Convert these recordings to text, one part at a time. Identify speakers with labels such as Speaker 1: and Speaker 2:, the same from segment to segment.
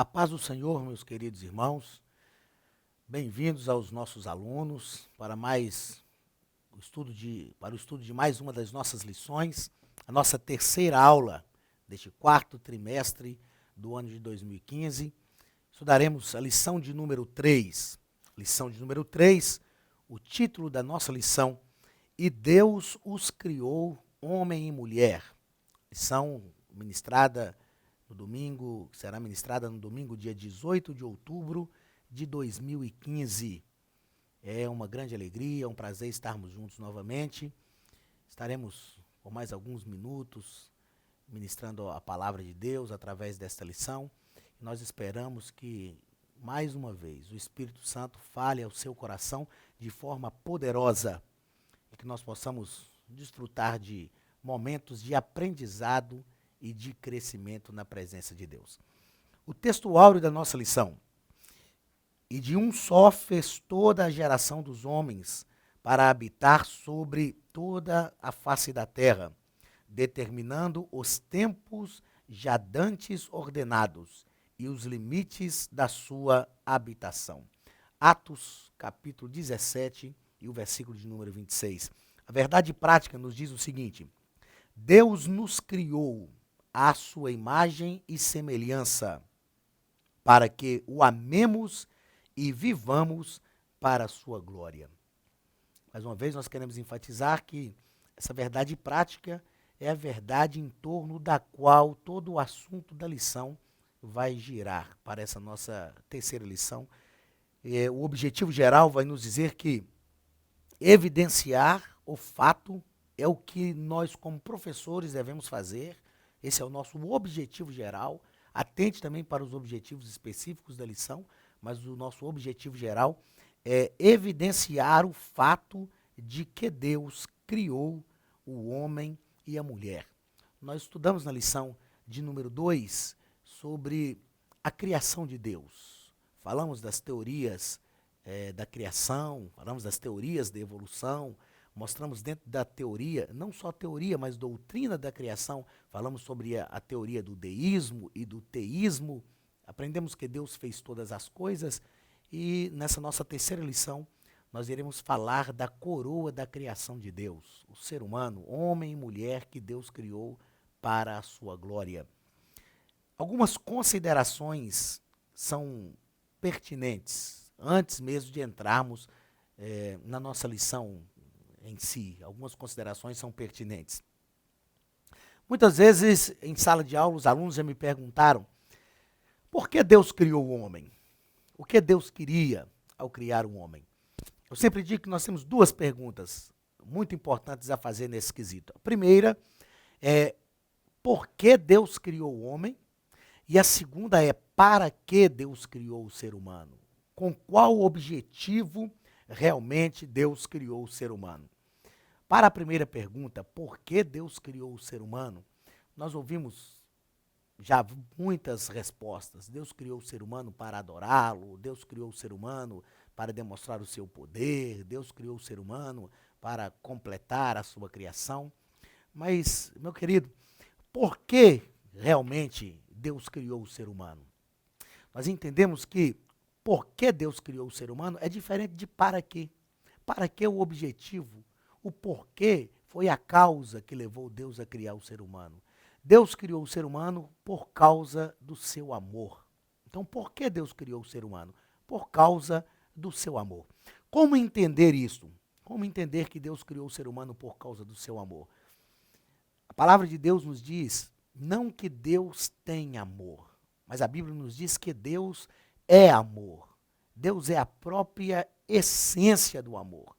Speaker 1: A paz do Senhor, meus queridos irmãos, bem-vindos aos nossos alunos para o estudo de mais uma das nossas lições, a nossa terceira aula deste quarto trimestre do ano de 2015. Estudaremos a lição de número 3. Lição de número 3, o título da nossa lição: E Deus os criou homem e mulher. Lição ministrada no domingo, será ministrada no domingo, dia 18 de outubro de 2015. É uma grande alegria, um prazer estarmos juntos novamente. Estaremos por mais alguns minutos ministrando a palavra de Deus através desta lição. Nós esperamos que, mais uma vez, o Espírito Santo fale ao seu coração de forma poderosa e que nós possamos desfrutar de momentos de aprendizado e de crescimento na presença de Deus. O texto áureo da nossa lição: E de um só fez toda a geração dos homens para habitar sobre toda a face da terra, determinando os tempos já dantes ordenados e os limites da sua habitação. Atos, capítulo 17 e o versículo de número 26. A verdade prática nos diz o seguinte: Deus nos criou à sua imagem e semelhança, para que o amemos e vivamos para a sua glória. Mais uma vez, nós queremos enfatizar que essa verdade prática é a verdade em torno da qual todo o assunto da lição vai girar para essa nossa terceira lição. O objetivo geral vai nos dizer que evidenciar o fato é o que nós, como professores, devemos fazer. Esse é o nosso objetivo geral. Atente também para os objetivos específicos da lição, mas o nosso objetivo geral é evidenciar o fato de que Deus criou o homem e a mulher. Nós estudamos na lição de número 2 sobre a criação de Deus. Falamos das teorias da criação, falamos das teorias da evolução, mostramos dentro da teoria, não só teoria, mas doutrina da criação, falamos sobre a teoria do deísmo e do teísmo, aprendemos que Deus fez todas as coisas e nessa nossa terceira lição nós iremos falar da coroa da criação de Deus, o ser humano, homem e mulher que Deus criou para a sua glória. Algumas considerações são pertinentes, antes mesmo de entrarmos na nossa lição em si. Algumas considerações são pertinentes. Muitas vezes, em sala de aula, os alunos já me perguntaram: por que Deus criou o homem? O que Deus queria ao criar o homem? Eu sempre digo que nós temos duas perguntas muito importantes a fazer nesse quesito. A primeira é: por que Deus criou o homem? E a segunda é: para que Deus criou o ser humano? Com qual objetivo realmente Deus criou o ser humano? Para a primeira pergunta, por que Deus criou o ser humano? Nós ouvimos já muitas respostas. Deus criou o ser humano para adorá-lo, Deus criou o ser humano para demonstrar o seu poder, Deus criou o ser humano para completar a sua criação. Mas, meu querido, por que realmente Deus criou o ser humano? Nós entendemos que por que Deus criou o ser humano é diferente de para quê. Para que o objetivo? O porquê foi a causa que levou Deus a criar o ser humano. Deus criou o ser humano por causa do seu amor. Então, por que Deus criou o ser humano? Por causa do seu amor. Como entender isso? Como entender que Deus criou o ser humano por causa do seu amor? A palavra de Deus nos diz, não que Deus tem amor, mas a Bíblia nos diz que Deus é amor. Deus é a própria essência do amor.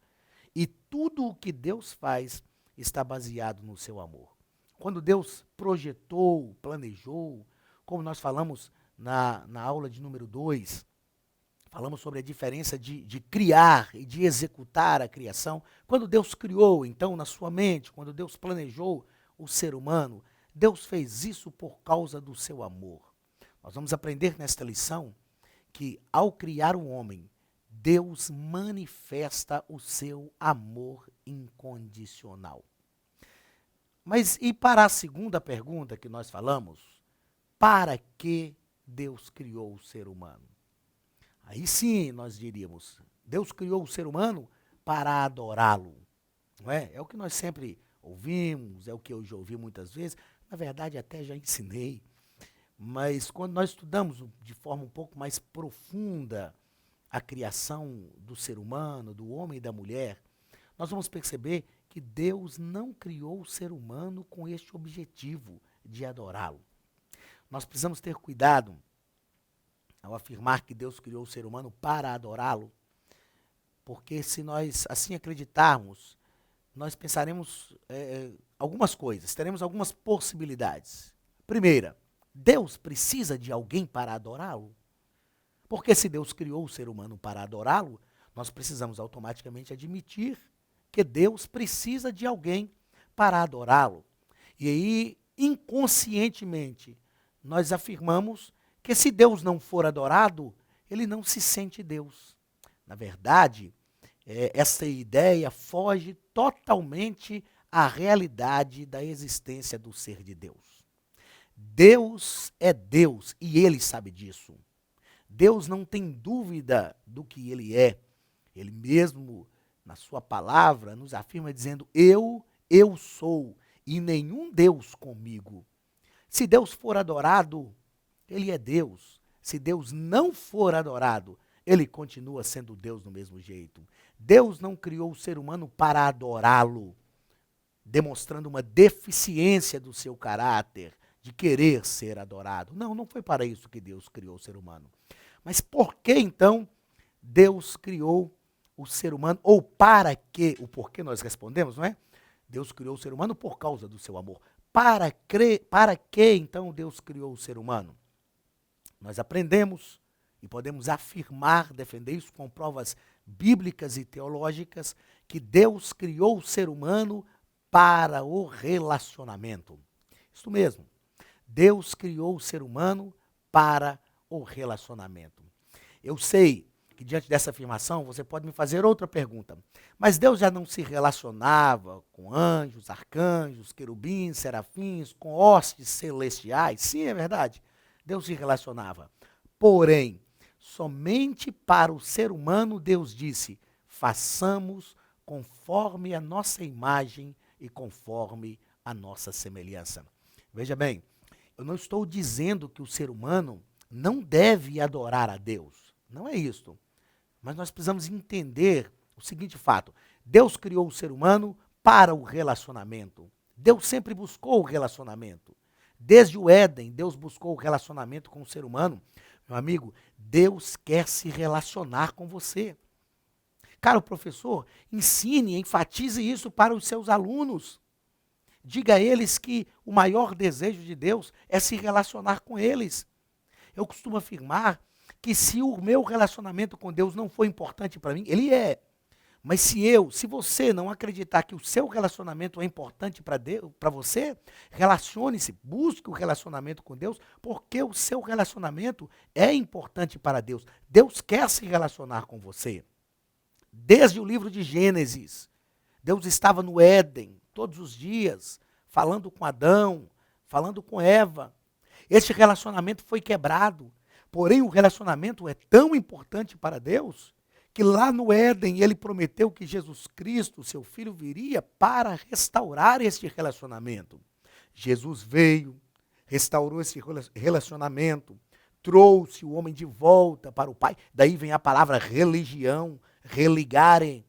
Speaker 1: E tudo o que Deus faz está baseado no seu amor. Quando Deus projetou, planejou, como nós falamos na aula de número 2, falamos sobre a diferença de criar e de executar a criação. Quando Deus criou, então, na sua mente, quando Deus planejou o ser humano, Deus fez isso por causa do seu amor. Nós vamos aprender nesta lição que, ao criar o homem, Deus manifesta o seu amor incondicional. Mas e para a segunda pergunta que nós falamos, para que Deus criou o ser humano? Aí sim nós diríamos, Deus criou o ser humano para adorá-lo. Não é? É o que nós sempre ouvimos, é o que eu já ouvi muitas vezes, na verdade até já ensinei, mas quando nós estudamos de forma um pouco mais profunda a criação do ser humano, do homem e da mulher, nós vamos perceber que Deus não criou o ser humano com este objetivo de adorá-lo. Nós precisamos ter cuidado ao afirmar que Deus criou o ser humano para adorá-lo, porque se nós assim acreditarmos, nós pensaremos algumas coisas, teremos algumas possibilidades. Primeira, Deus precisa de alguém para adorá-lo? Porque se Deus criou o ser humano para adorá-lo, nós precisamos automaticamente admitir que Deus precisa de alguém para adorá-lo. E aí, inconscientemente, nós afirmamos que se Deus não for adorado, ele não se sente Deus. Na verdade, essa ideia foge totalmente à realidade da existência do ser de Deus. Deus é Deus e ele sabe disso. Deus não tem dúvida do que ele é. Ele mesmo, na sua palavra, nos afirma dizendo, eu sou, e nenhum Deus comigo. Se Deus for adorado, ele é Deus. Se Deus não for adorado, ele continua sendo Deus do mesmo jeito. Deus não criou o ser humano para adorá-lo, demonstrando uma deficiência do seu caráter, de querer ser adorado. Não, não foi para isso que Deus criou o ser humano. Mas por que então Deus criou o ser humano? Ou para que? O porquê nós respondemos, não é? Deus criou o ser humano por causa do seu amor. Para que então Deus criou o ser humano? Nós aprendemos e podemos afirmar, defender isso com provas bíblicas e teológicas, que Deus criou o ser humano para o relacionamento. Isso mesmo. Deus criou o ser humano para o relacionamento. Eu sei que diante dessa afirmação você pode me fazer outra pergunta. Mas Deus já não se relacionava com anjos, arcanjos, querubins, serafins, com hostes celestiais? Sim, é verdade. Deus se relacionava. Porém, somente para o ser humano Deus disse, façamos conforme a nossa imagem e conforme a nossa semelhança. Veja bem, eu não estou dizendo que o ser humano não deve adorar a Deus. Não é isto. Mas nós precisamos entender o seguinte fato. Deus criou o ser humano para o relacionamento. Deus sempre buscou o relacionamento. Desde o Éden, Deus buscou o relacionamento com o ser humano. Meu amigo, Deus quer se relacionar com você. Caro professor, ensine, enfatize isso para os seus alunos. Diga a eles que o maior desejo de Deus é se relacionar com eles. Eu costumo afirmar que se o meu relacionamento com Deus não for importante para mim, ele é. Mas se você não acreditar que o seu relacionamento é importante para você, relacione-se, busque o relacionamento com Deus, porque o seu relacionamento é importante para Deus. Deus quer se relacionar com você. Desde o livro de Gênesis, Deus estava no Éden, todos os dias, falando com Adão, falando com Eva. Este relacionamento foi quebrado, porém o relacionamento é tão importante para Deus, que lá no Éden ele prometeu que Jesus Cristo, seu Filho, viria para restaurar este relacionamento. Jesus veio, restaurou esse relacionamento, trouxe o homem de volta para o Pai. Daí vem a palavra religião, religarem,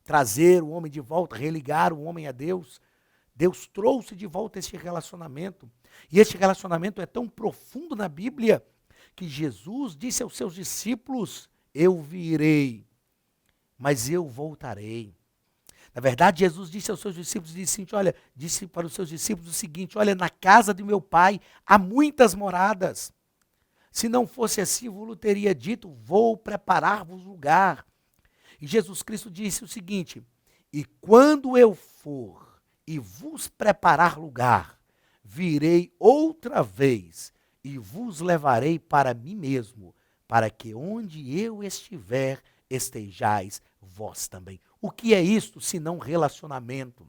Speaker 1: trazer o homem de volta, religar o homem a Deus. Deus trouxe de volta esse relacionamento. E este relacionamento é tão profundo na Bíblia que Jesus disse aos seus discípulos, eu virei, mas eu voltarei. Na verdade, Jesus disse aos seus discípulos, disse para os seus discípulos o seguinte, olha, na casa de meu Pai há muitas moradas. Se não fosse assim, eu teria dito, vou preparar-vos lugar. E Jesus Cristo disse o seguinte, e quando eu for e vos preparar lugar, virei outra vez e vos levarei para mim mesmo, para que onde eu estiver, estejais vós também. O que é isto senão relacionamento?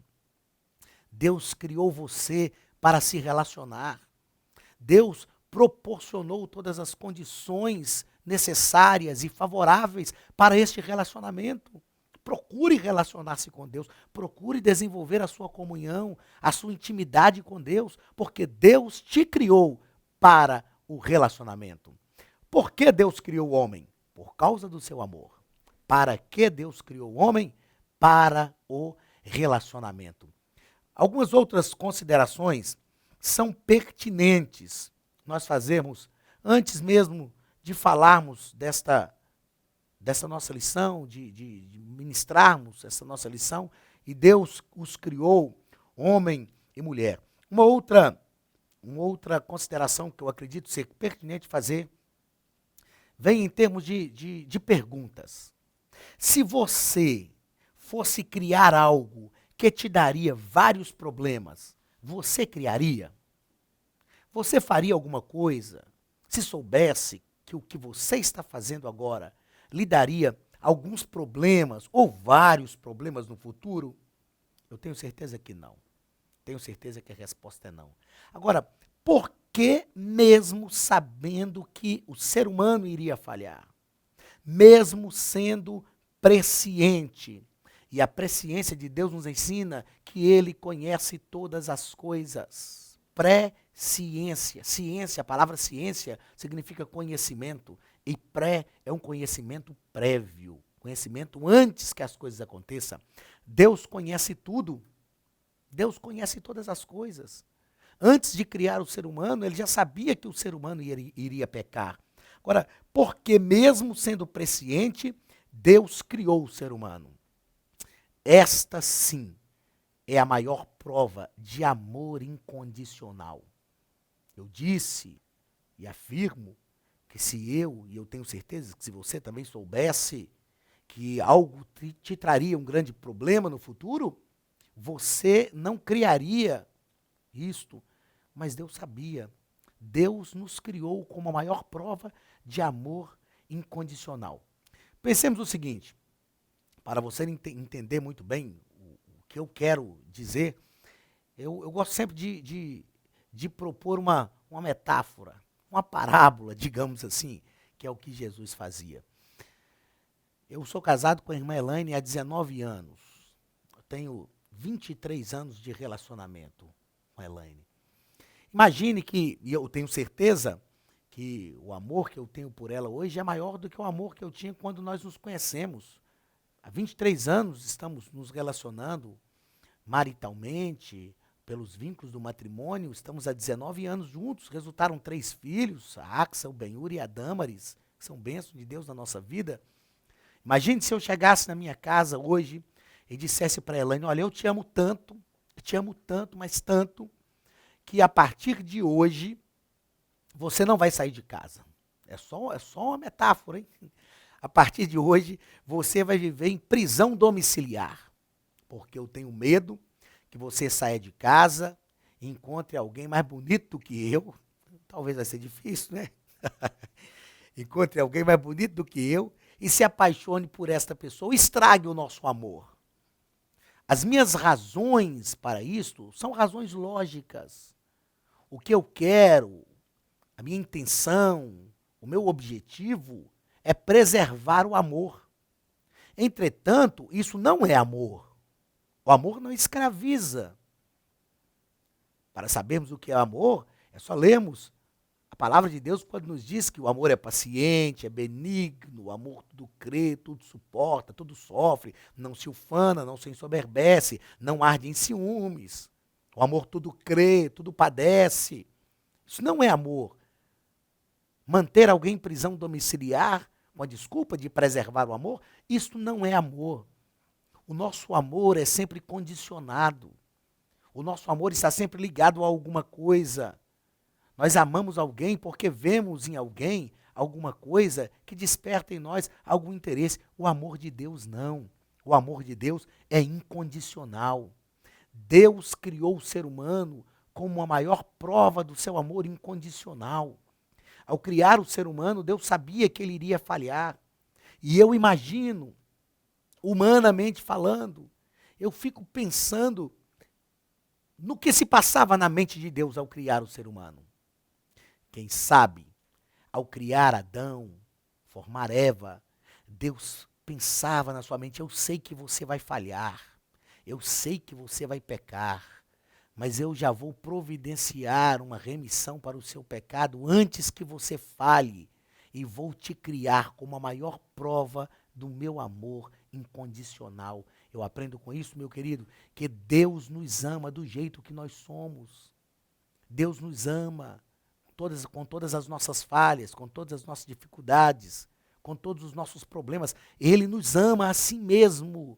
Speaker 1: Deus criou você para se relacionar. Deus proporcionou todas as condições necessárias e favoráveis para este relacionamento. Procure relacionar-se com Deus, procure desenvolver a sua comunhão, a sua intimidade com Deus, porque Deus te criou para o relacionamento. Por que Deus criou o homem? Por causa do seu amor. Para que Deus criou o homem? Para o relacionamento. Algumas outras considerações são pertinentes nós fazermos antes mesmo de falarmos dessa nossa lição, de ministrarmos essa nossa lição, e Deus os criou, homem e mulher. Uma outra consideração que eu acredito ser pertinente fazer, vem em termos de perguntas. Se você fosse criar algo que te daria vários problemas, você criaria? Você faria alguma coisa se soubesse que o que você está fazendo agora lhe daria alguns problemas ou vários problemas no futuro? Eu tenho certeza que não. Tenho certeza que a resposta é não. Agora, por que mesmo sabendo que o ser humano iria falhar? Mesmo sendo presciente. E a presciência de Deus nos ensina que Ele conhece todas as coisas. Presciência. Ciência, a palavra ciência significa conhecimento. E pré é um conhecimento prévio. Conhecimento antes que as coisas aconteçam. Deus conhece tudo. Deus conhece todas as coisas. Antes de criar o ser humano, Ele já sabia que o ser humano iria pecar. Agora, porque mesmo sendo presciente, Deus criou o ser humano. Esta sim é a maior prova de amor incondicional. Eu disse e afirmo que se eu, e eu tenho certeza que se você também soubesse que algo te traria um grande problema no futuro, você não criaria isto, mas Deus sabia. Deus nos criou como a maior prova de amor incondicional. Pensemos o seguinte, para você entender muito bem o que eu quero dizer, eu gosto sempre de propor uma metáfora, uma parábola, digamos assim, que é o que Jesus fazia. Eu sou casado com a irmã Elaine há 19 anos. Eu tenho 23 anos de relacionamento com a Elaine. Imagine que, e eu tenho certeza que o amor que eu tenho por ela hoje é maior do que o amor que eu tinha quando nós nos conhecemos. Há 23 anos estamos nos relacionando maritalmente, pelos vínculos do matrimônio, estamos há 19 anos juntos, resultaram 3 filhos, a Axa, o Benhur e a Dâmaris, que são bênçãos de Deus na nossa vida. Imagine se eu chegasse na minha casa hoje e dissesse para a Elaine, olha, eu te amo tanto, mas tanto, que a partir de hoje você não vai sair de casa. É só uma metáfora, hein? A partir de hoje você vai viver em prisão domiciliar, porque eu tenho medo que você saia de casa e encontre alguém mais bonito do que eu. Talvez vai ser difícil, né? Encontre alguém mais bonito do que eu e se apaixone por esta pessoa, estrague o nosso amor. As minhas razões para isto são razões lógicas. O que eu quero, a minha intenção, o meu objetivo é preservar o amor. Entretanto, isso não é amor. O amor não escraviza. Para sabermos o que é amor, é só lermos a palavra de Deus quando nos diz que o amor é paciente, é benigno, o amor tudo crê, tudo suporta, tudo sofre, não se ufana, não se ensoberbece, não arde em ciúmes. O amor tudo crê, tudo padece. Isso não é amor. Manter alguém em prisão domiciliar, com a desculpa de preservar o amor, isso não é amor. O nosso amor é sempre condicionado. O nosso amor está sempre ligado a alguma coisa. Nós amamos alguém porque vemos em alguém alguma coisa que desperta em nós algum interesse. O amor de Deus não. O amor de Deus é incondicional. Deus criou o ser humano como a maior prova do seu amor incondicional. Ao criar o ser humano, Deus sabia que ele iria falhar. E eu imagino, humanamente falando, eu fico pensando no que se passava na mente de Deus ao criar o ser humano. Quem sabe, ao criar Adão, formar Eva, Deus pensava na sua mente: eu sei que você vai falhar, eu sei que você vai pecar, mas eu já vou providenciar uma remissão para o seu pecado antes que você falhe, e vou te criar como a maior prova do meu amor incondicional. Eu aprendo com isso, meu querido, que Deus nos ama do jeito que nós somos. Deus nos ama com todas as nossas falhas, com todas as nossas dificuldades, com todos os nossos problemas. Ele nos ama a si mesmo.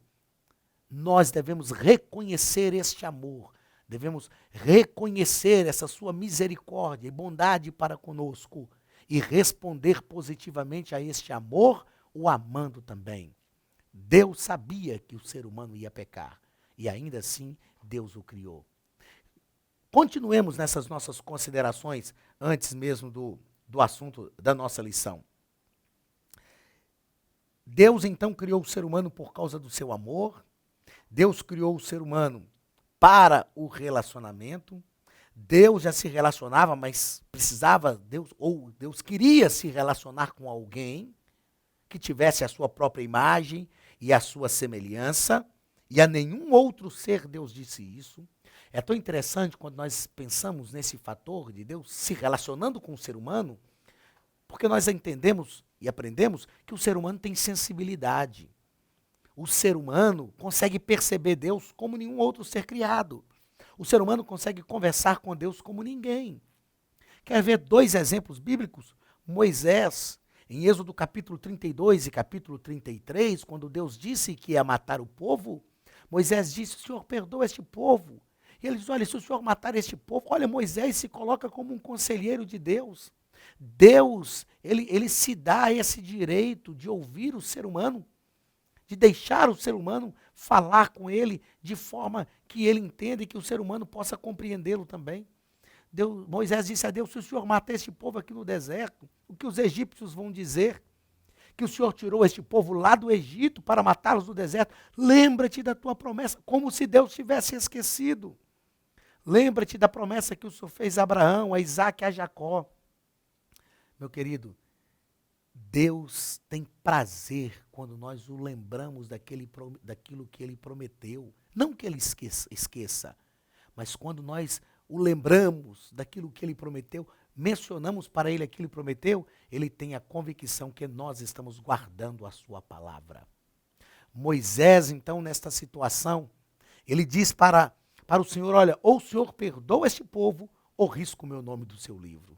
Speaker 1: Nós devemos reconhecer este amor, devemos reconhecer essa sua misericórdia e bondade para conosco e responder positivamente a este amor, o amando também. Deus sabia que o ser humano ia pecar e ainda assim Deus o criou. Continuemos nessas nossas considerações antes mesmo do assunto da nossa lição. Deus então criou o ser humano por causa do seu amor. Deus criou o ser humano para o relacionamento. Deus já se relacionava, mas Deus queria se relacionar com alguém que tivesse a sua própria imagem e a sua semelhança, e a nenhum outro ser Deus disse isso. É tão interessante quando nós pensamos nesse fator de Deus se relacionando com o ser humano, porque nós entendemos e aprendemos que o ser humano tem sensibilidade. O ser humano consegue perceber Deus como nenhum outro ser criado. O ser humano consegue conversar com Deus como ninguém. Quer ver dois exemplos bíblicos? Moisés, em Êxodo capítulo 32 e capítulo 33, quando Deus disse que ia matar o povo, Moisés disse: Senhor, perdoa este povo. E ele diz: olha, se o Senhor matar este povo, olha, Moisés se coloca como um conselheiro de Deus. Deus, ele se dá esse direito de ouvir o ser humano, de deixar o ser humano falar com ele de forma que ele entenda e que o ser humano possa compreendê-lo também. Moisés disse a Deus: se o Senhor matar este povo aqui no deserto, o que os egípcios vão dizer? Que o Senhor tirou este povo lá do Egito para matá-los no deserto. Lembra-te da tua promessa, como se Deus tivesse esquecido. Lembra-te da promessa que o Senhor fez a Abraão, a Isaac e a Jacó. Meu querido, Deus tem prazer quando nós o lembramos daquilo que Ele prometeu. Não que Ele esqueça, mas quando nós o lembramos daquilo que Ele prometeu, mencionamos para Ele aquilo que Ele prometeu, Ele tem a convicção que nós estamos guardando a sua palavra. Moisés, então, nesta situação, ele diz para o Senhor: olha, ou o Senhor perdoa este povo, ou risca o meu nome do seu livro.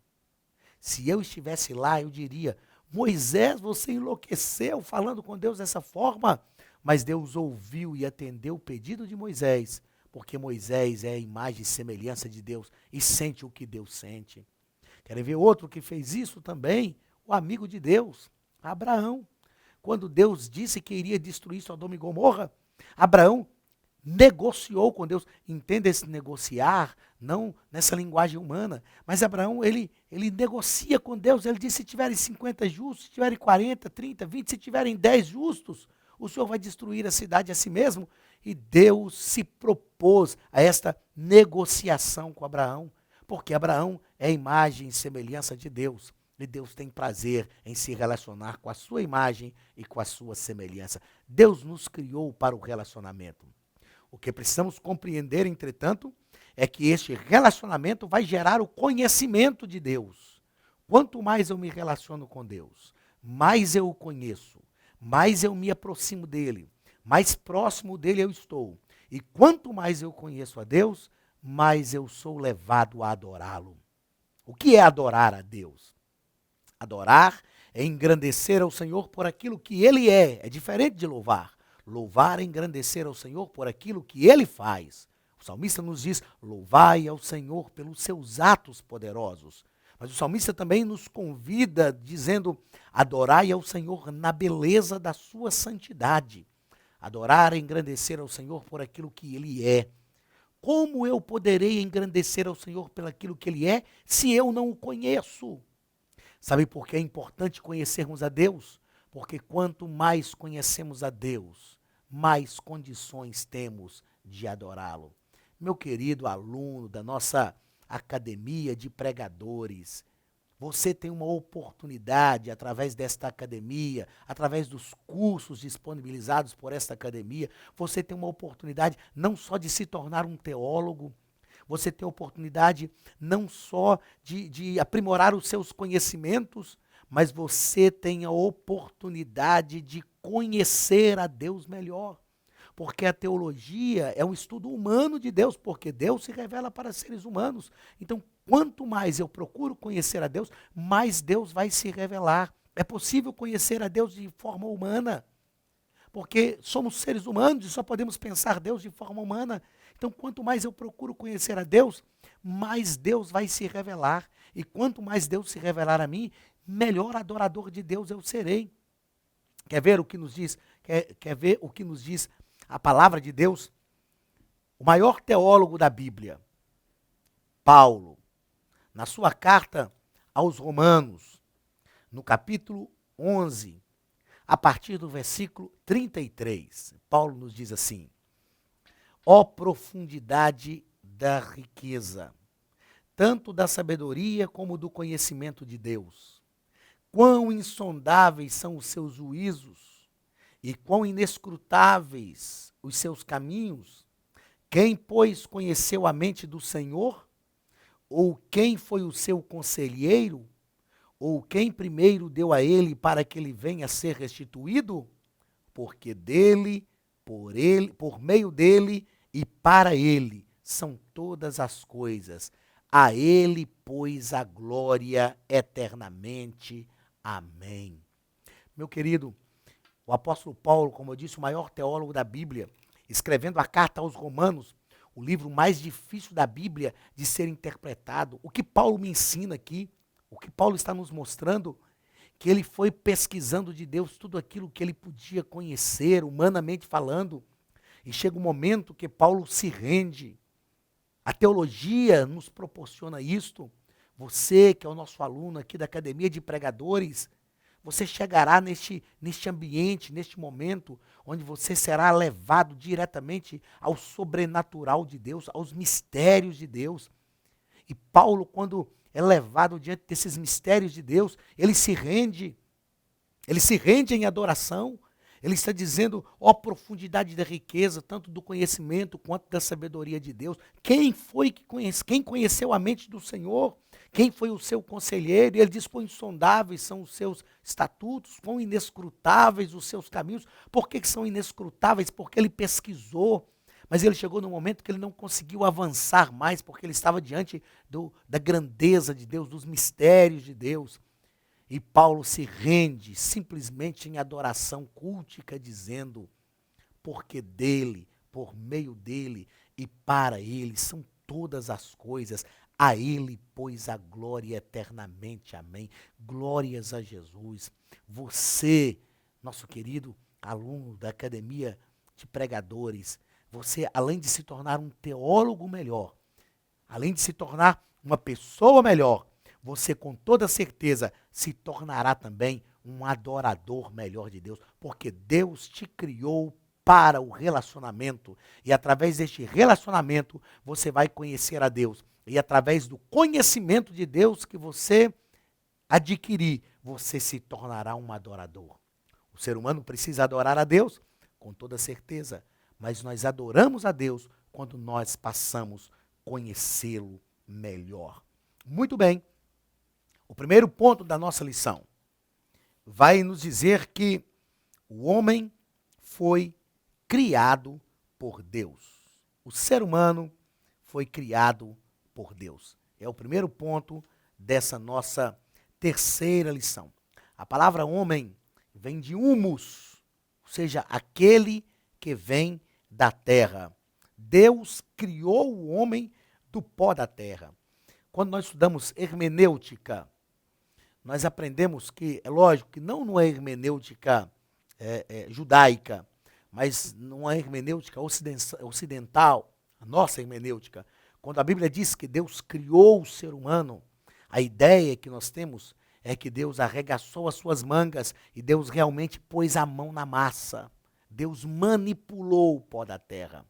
Speaker 1: Se eu estivesse lá, eu diria: Moisés, você enlouqueceu falando com Deus dessa forma. Mas Deus ouviu e atendeu o pedido de Moisés, porque Moisés é a imagem e semelhança de Deus e sente o que Deus sente. Querem ver outro que fez isso também? O amigo de Deus, Abraão. Quando Deus disse que iria destruir Sodoma e Gomorra, Abraão negociou com Deus. Entenda esse negociar, não nessa linguagem humana, mas Abraão, ele negocia com Deus. Ele disse: se tiverem 50 justos, se tiverem 40, 30, 20, se tiverem 10 justos, o Senhor vai destruir a cidade a si mesmo. E Deus se propôs a esta negociação com Abraão, porque Abraão é a imagem e semelhança de Deus. E Deus tem prazer em se relacionar com a sua imagem e com a sua semelhança. Deus nos criou para o relacionamento. O que precisamos compreender, entretanto, é que este relacionamento vai gerar o conhecimento de Deus. Quanto mais eu me relaciono com Deus, mais eu o conheço, mais eu me aproximo dele, mais próximo dele eu estou. E quanto mais eu conheço a Deus, mais eu sou levado a adorá-lo. O que é adorar a Deus? Adorar é engrandecer ao Senhor por aquilo que Ele é diferente de louvar. Louvar é engrandecer ao Senhor por aquilo que Ele faz. O salmista nos diz: louvai ao Senhor pelos seus atos poderosos. Mas o salmista também nos convida dizendo: adorai ao Senhor na beleza da sua santidade. Adorar é engrandecer ao Senhor por aquilo que Ele é. Como eu poderei engrandecer ao Senhor pelo aquilo que Ele é, se eu não o conheço? Sabe por que é importante conhecermos a Deus? Porque quanto mais conhecemos a Deus, mais condições temos de adorá-lo. Meu querido aluno da nossa academia de pregadores, Você tem uma oportunidade, através desta academia, através dos cursos disponibilizados por esta academia, você tem uma oportunidade não só de se tornar um teólogo, você tem a oportunidade não só de aprimorar os seus conhecimentos, mas você tem a oportunidade de conhecer a Deus melhor. Porque a teologia é um estudo humano de Deus, porque Deus se revela para seres humanos. Então, quanto mais eu procuro conhecer a Deus, mais Deus vai se revelar. É possível conhecer a Deus de forma humana, porque somos seres humanos e só podemos pensar Deus de forma humana. Então, quanto mais eu procuro conhecer a Deus, mais Deus vai se revelar. E quanto mais Deus se revelar a mim, melhor adorador de Deus eu serei. Quer ver o que nos diz? Quer ver o que nos diz a palavra de Deus? O maior teólogo da Bíblia, Paulo, na sua carta aos Romanos, no capítulo 11, a partir do versículo 33, Paulo nos diz assim: ó profundidade da riqueza, tanto da sabedoria como do conhecimento de Deus. Quão insondáveis são os seus juízos e quão inescrutáveis os seus caminhos. Quem, pois, conheceu a mente do Senhor? Ou quem foi o seu conselheiro? Ou quem primeiro deu a ele para que ele venha a ser restituído? Porque dele, por meio dele e para ele são todas as coisas. A ele, pois, a glória eternamente. Amém. Meu querido, o apóstolo Paulo, como eu disse, o maior teólogo da Bíblia, escrevendo a carta aos Romanos, o livro mais difícil da Bíblia de ser interpretado. O que Paulo me ensina aqui, o que Paulo está nos mostrando, que ele foi pesquisando de Deus tudo aquilo que ele podia conhecer, humanamente falando, e chega um momento que Paulo se rende. A teologia nos proporciona isto. Você, que é o nosso aluno aqui da Academia de Pregadores, você chegará neste ambiente, neste momento, onde você será levado diretamente ao sobrenatural de Deus, aos mistérios de Deus. E Paulo, quando é levado diante desses mistérios de Deus, ele se rende em adoração. Ele está dizendo, ó profundidade da riqueza, tanto do conhecimento quanto da sabedoria de Deus. Quem foi que quem conheceu a mente do Senhor? Quem foi o seu conselheiro? E ele diz, quão insondáveis são os seus estatutos, quão inescrutáveis os seus caminhos. Por que são inescrutáveis? Porque ele pesquisou, mas ele chegou num momento que ele não conseguiu avançar mais, porque ele estava diante da grandeza de Deus, dos mistérios de Deus. E Paulo se rende simplesmente em adoração cultica, dizendo, porque dele, por meio dele e para ele são todas as coisas. A ele, pois, a glória eternamente. Amém. Glórias a Jesus. Você, nosso querido aluno da Academia de Pregadores, você, além de se tornar um teólogo melhor, além de se tornar uma pessoa melhor, você com toda certeza se tornará também um adorador melhor de Deus, porque Deus te criou para o relacionamento e através deste relacionamento você vai conhecer a Deus e através do conhecimento de Deus que você adquirir, você se tornará um adorador. O ser humano precisa adorar a Deus com toda certeza, mas nós adoramos a Deus quando nós passamos a conhecê-lo melhor. Muito bem. O primeiro ponto da nossa lição vai nos dizer que o homem foi criado por Deus. O ser humano foi criado por Deus. É o primeiro ponto dessa nossa terceira lição. A palavra homem vem de humus, ou seja, aquele que vem da terra. Deus criou o homem do pó da terra. Quando nós estudamos hermenêutica, nós aprendemos que, é lógico, que não é hermenêutica judaica, mas numa hermenêutica ocidental, a nossa hermenêutica, quando a Bíblia diz que Deus criou o ser humano, a ideia que nós temos é que Deus arregaçou as suas mangas e Deus realmente pôs a mão na massa. Deus manipulou o pó da terra.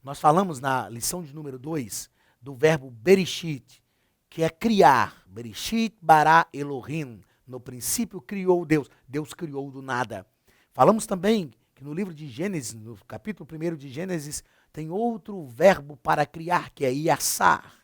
Speaker 1: Nós falamos na lição de número 2 do verbo bereshit, que é criar. Bereshit bara Elohim. No princípio criou Deus. Deus criou do nada. Falamos também que no livro de Gênesis, no capítulo 1 de Gênesis, tem outro verbo para criar, que é iassar.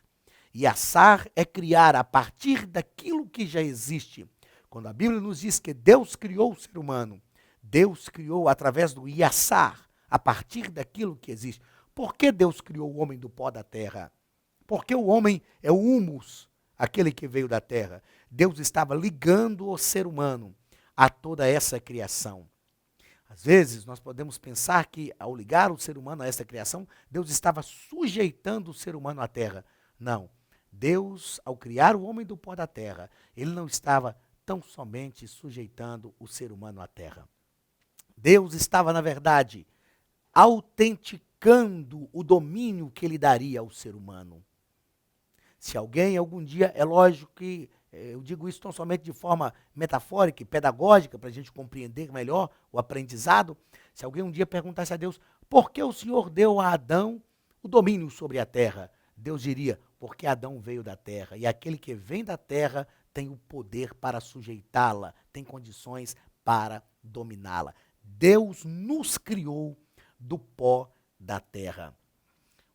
Speaker 1: Iassar é criar a partir daquilo que já existe. Quando a Bíblia nos diz que Deus criou o ser humano, Deus criou através do iassar, a partir daquilo que existe. Por que Deus criou o homem do pó da terra? Porque o homem é o humus, aquele que veio da terra. Deus estava ligando o ser humano a toda essa criação. Às vezes, nós podemos pensar que, ao ligar o ser humano a essa criação, Deus estava sujeitando o ser humano à terra. Não. Deus, ao criar o homem do pó da terra, ele não estava tão somente sujeitando o ser humano à terra. Deus estava, na verdade, autenticando o domínio que ele daria ao ser humano. Se alguém, algum dia, é lógico que eu digo isso tão somente de forma metafórica e pedagógica, para a gente compreender melhor o aprendizado. Se alguém um dia perguntasse a Deus, por que o Senhor deu a Adão o domínio sobre a terra? Deus diria, porque Adão veio da terra, e aquele que vem da terra tem o poder para sujeitá-la, tem condições para dominá-la. Deus nos criou do pó da terra.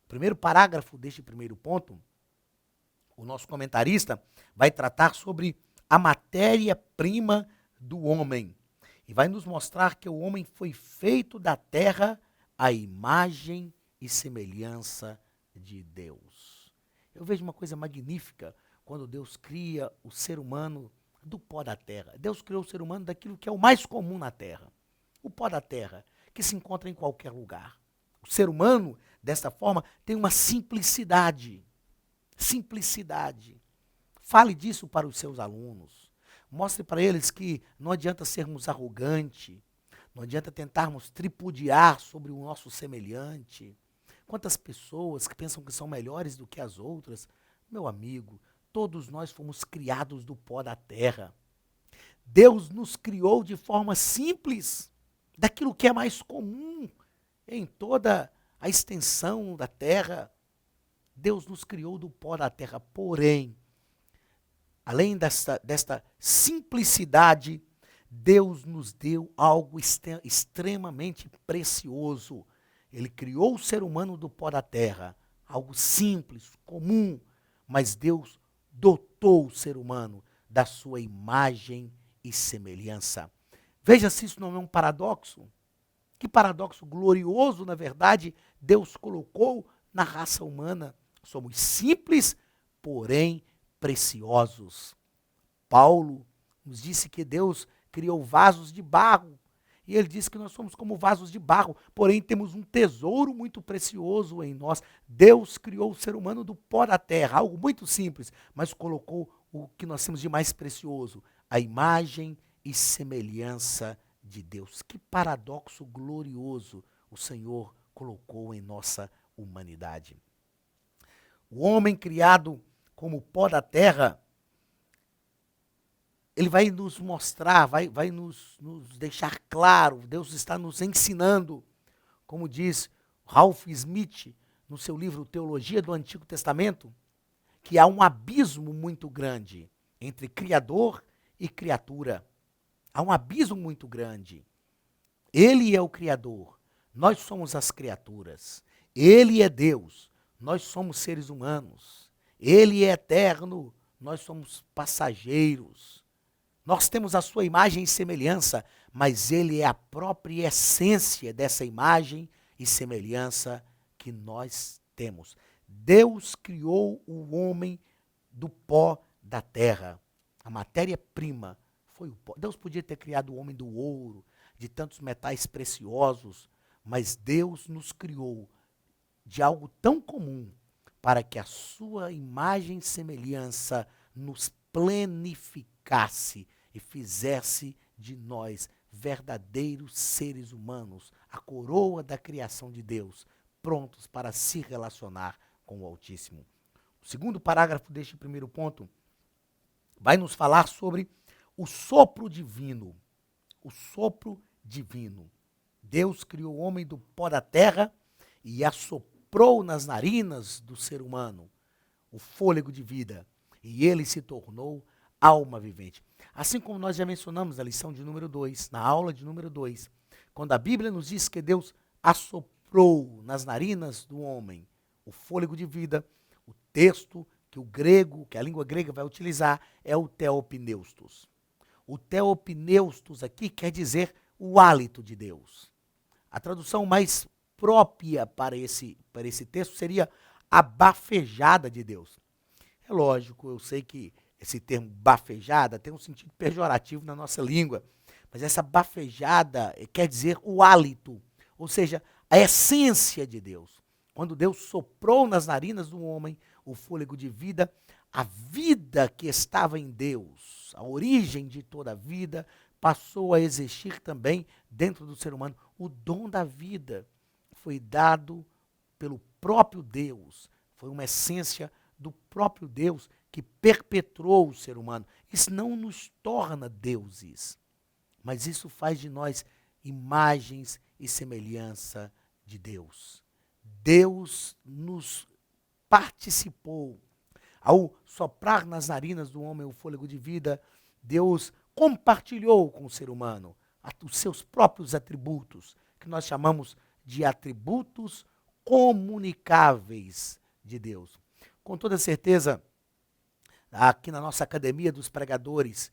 Speaker 1: O primeiro parágrafo deste primeiro ponto, o nosso comentarista vai tratar sobre a matéria-prima do homem. E vai nos mostrar que o homem foi feito da terra à imagem e semelhança de Deus. Eu vejo uma coisa magnífica quando Deus cria o ser humano do pó da terra. Deus criou o ser humano daquilo que é o mais comum na terra. O pó da terra, que se encontra em qualquer lugar. O ser humano, dessa forma, tem uma simplicidade. Simplicidade. Fale disso para os seus alunos. Mostre para eles que não adianta sermos arrogantes, não adianta tentarmos tripudiar sobre o nosso semelhante. Quantas pessoas que pensam que são melhores do que as outras? Meu amigo, todos nós fomos criados do pó da terra. Deus nos criou de forma simples, daquilo que é mais comum em toda a extensão da terra. Deus nos criou do pó da terra, porém, além desta simplicidade, Deus nos deu algo extremamente precioso. Ele criou o ser humano do pó da terra, algo simples, comum, mas Deus dotou o ser humano da sua imagem e semelhança. Veja se isso não é um paradoxo. Que paradoxo glorioso, na verdade, Deus colocou na raça humana. Somos simples, porém preciosos. Paulo nos disse que Deus criou vasos de barro. E ele disse que nós somos como vasos de barro, porém temos um tesouro muito precioso em nós. Deus criou o ser humano do pó da terra, algo muito simples, mas colocou o que nós temos de mais precioso, a imagem e semelhança de Deus. Que paradoxo glorioso o Senhor colocou em nossa humanidade. O homem criado como pó da terra, ele vai nos mostrar, vai nos deixar claro, Deus está nos ensinando, como diz Ralph Smith, no seu livro Teologia do Antigo Testamento, que há um abismo muito grande entre Criador e criatura. Há um abismo muito grande. Ele é o Criador, nós somos as criaturas. Ele é Deus, nós somos seres humanos. Ele é eterno, nós somos passageiros. Nós temos a sua imagem e semelhança, mas ele é a própria essência dessa imagem e semelhança que nós temos. Deus criou o homem do pó da terra. A matéria-prima foi o pó. Deus podia ter criado o homem do ouro, de tantos metais preciosos, mas Deus nos criou de algo tão comum para que a sua imagem e semelhança nos planificasse e fizesse de nós verdadeiros seres humanos, a coroa da criação de Deus, prontos para se relacionar com o Altíssimo. O segundo parágrafo deste primeiro ponto vai nos falar sobre o sopro divino. O sopro divino. Deus criou o homem do pó da terra e assoprou nas narinas do ser humano o fôlego de vida. e ele se tornou alma vivente. Assim como nós já mencionamos na lição de número 2, na aula de número 2, quando a Bíblia nos diz que Deus assoprou nas narinas do homem o fôlego de vida, o texto que a língua grega vai utilizar é o theopneustos. O theopneustos aqui quer dizer o hálito de Deus. A tradução mais própria para esse texto seria a bafejada de Deus. É lógico, eu sei que esse termo bafejada tem um sentido pejorativo na nossa língua, mas essa bafejada quer dizer o hálito, ou seja, a essência de Deus. Quando Deus soprou nas narinas do homem o fôlego de vida, a vida que estava em Deus, a origem de toda a vida, passou a existir também dentro do ser humano. O dom da vida foi dado pelo próprio Deus, foi uma essência do próprio Deus que perpetuou o ser humano. Isso não nos torna deuses, mas isso faz de nós imagens e semelhança de Deus. Deus nos participou. Ao soprar nas narinas do homem o fôlego de vida, Deus compartilhou com o ser humano os seus próprios atributos, que nós chamamos de atributos comunicáveis de Deus. Com toda certeza, aqui na nossa Academia dos Pregadores,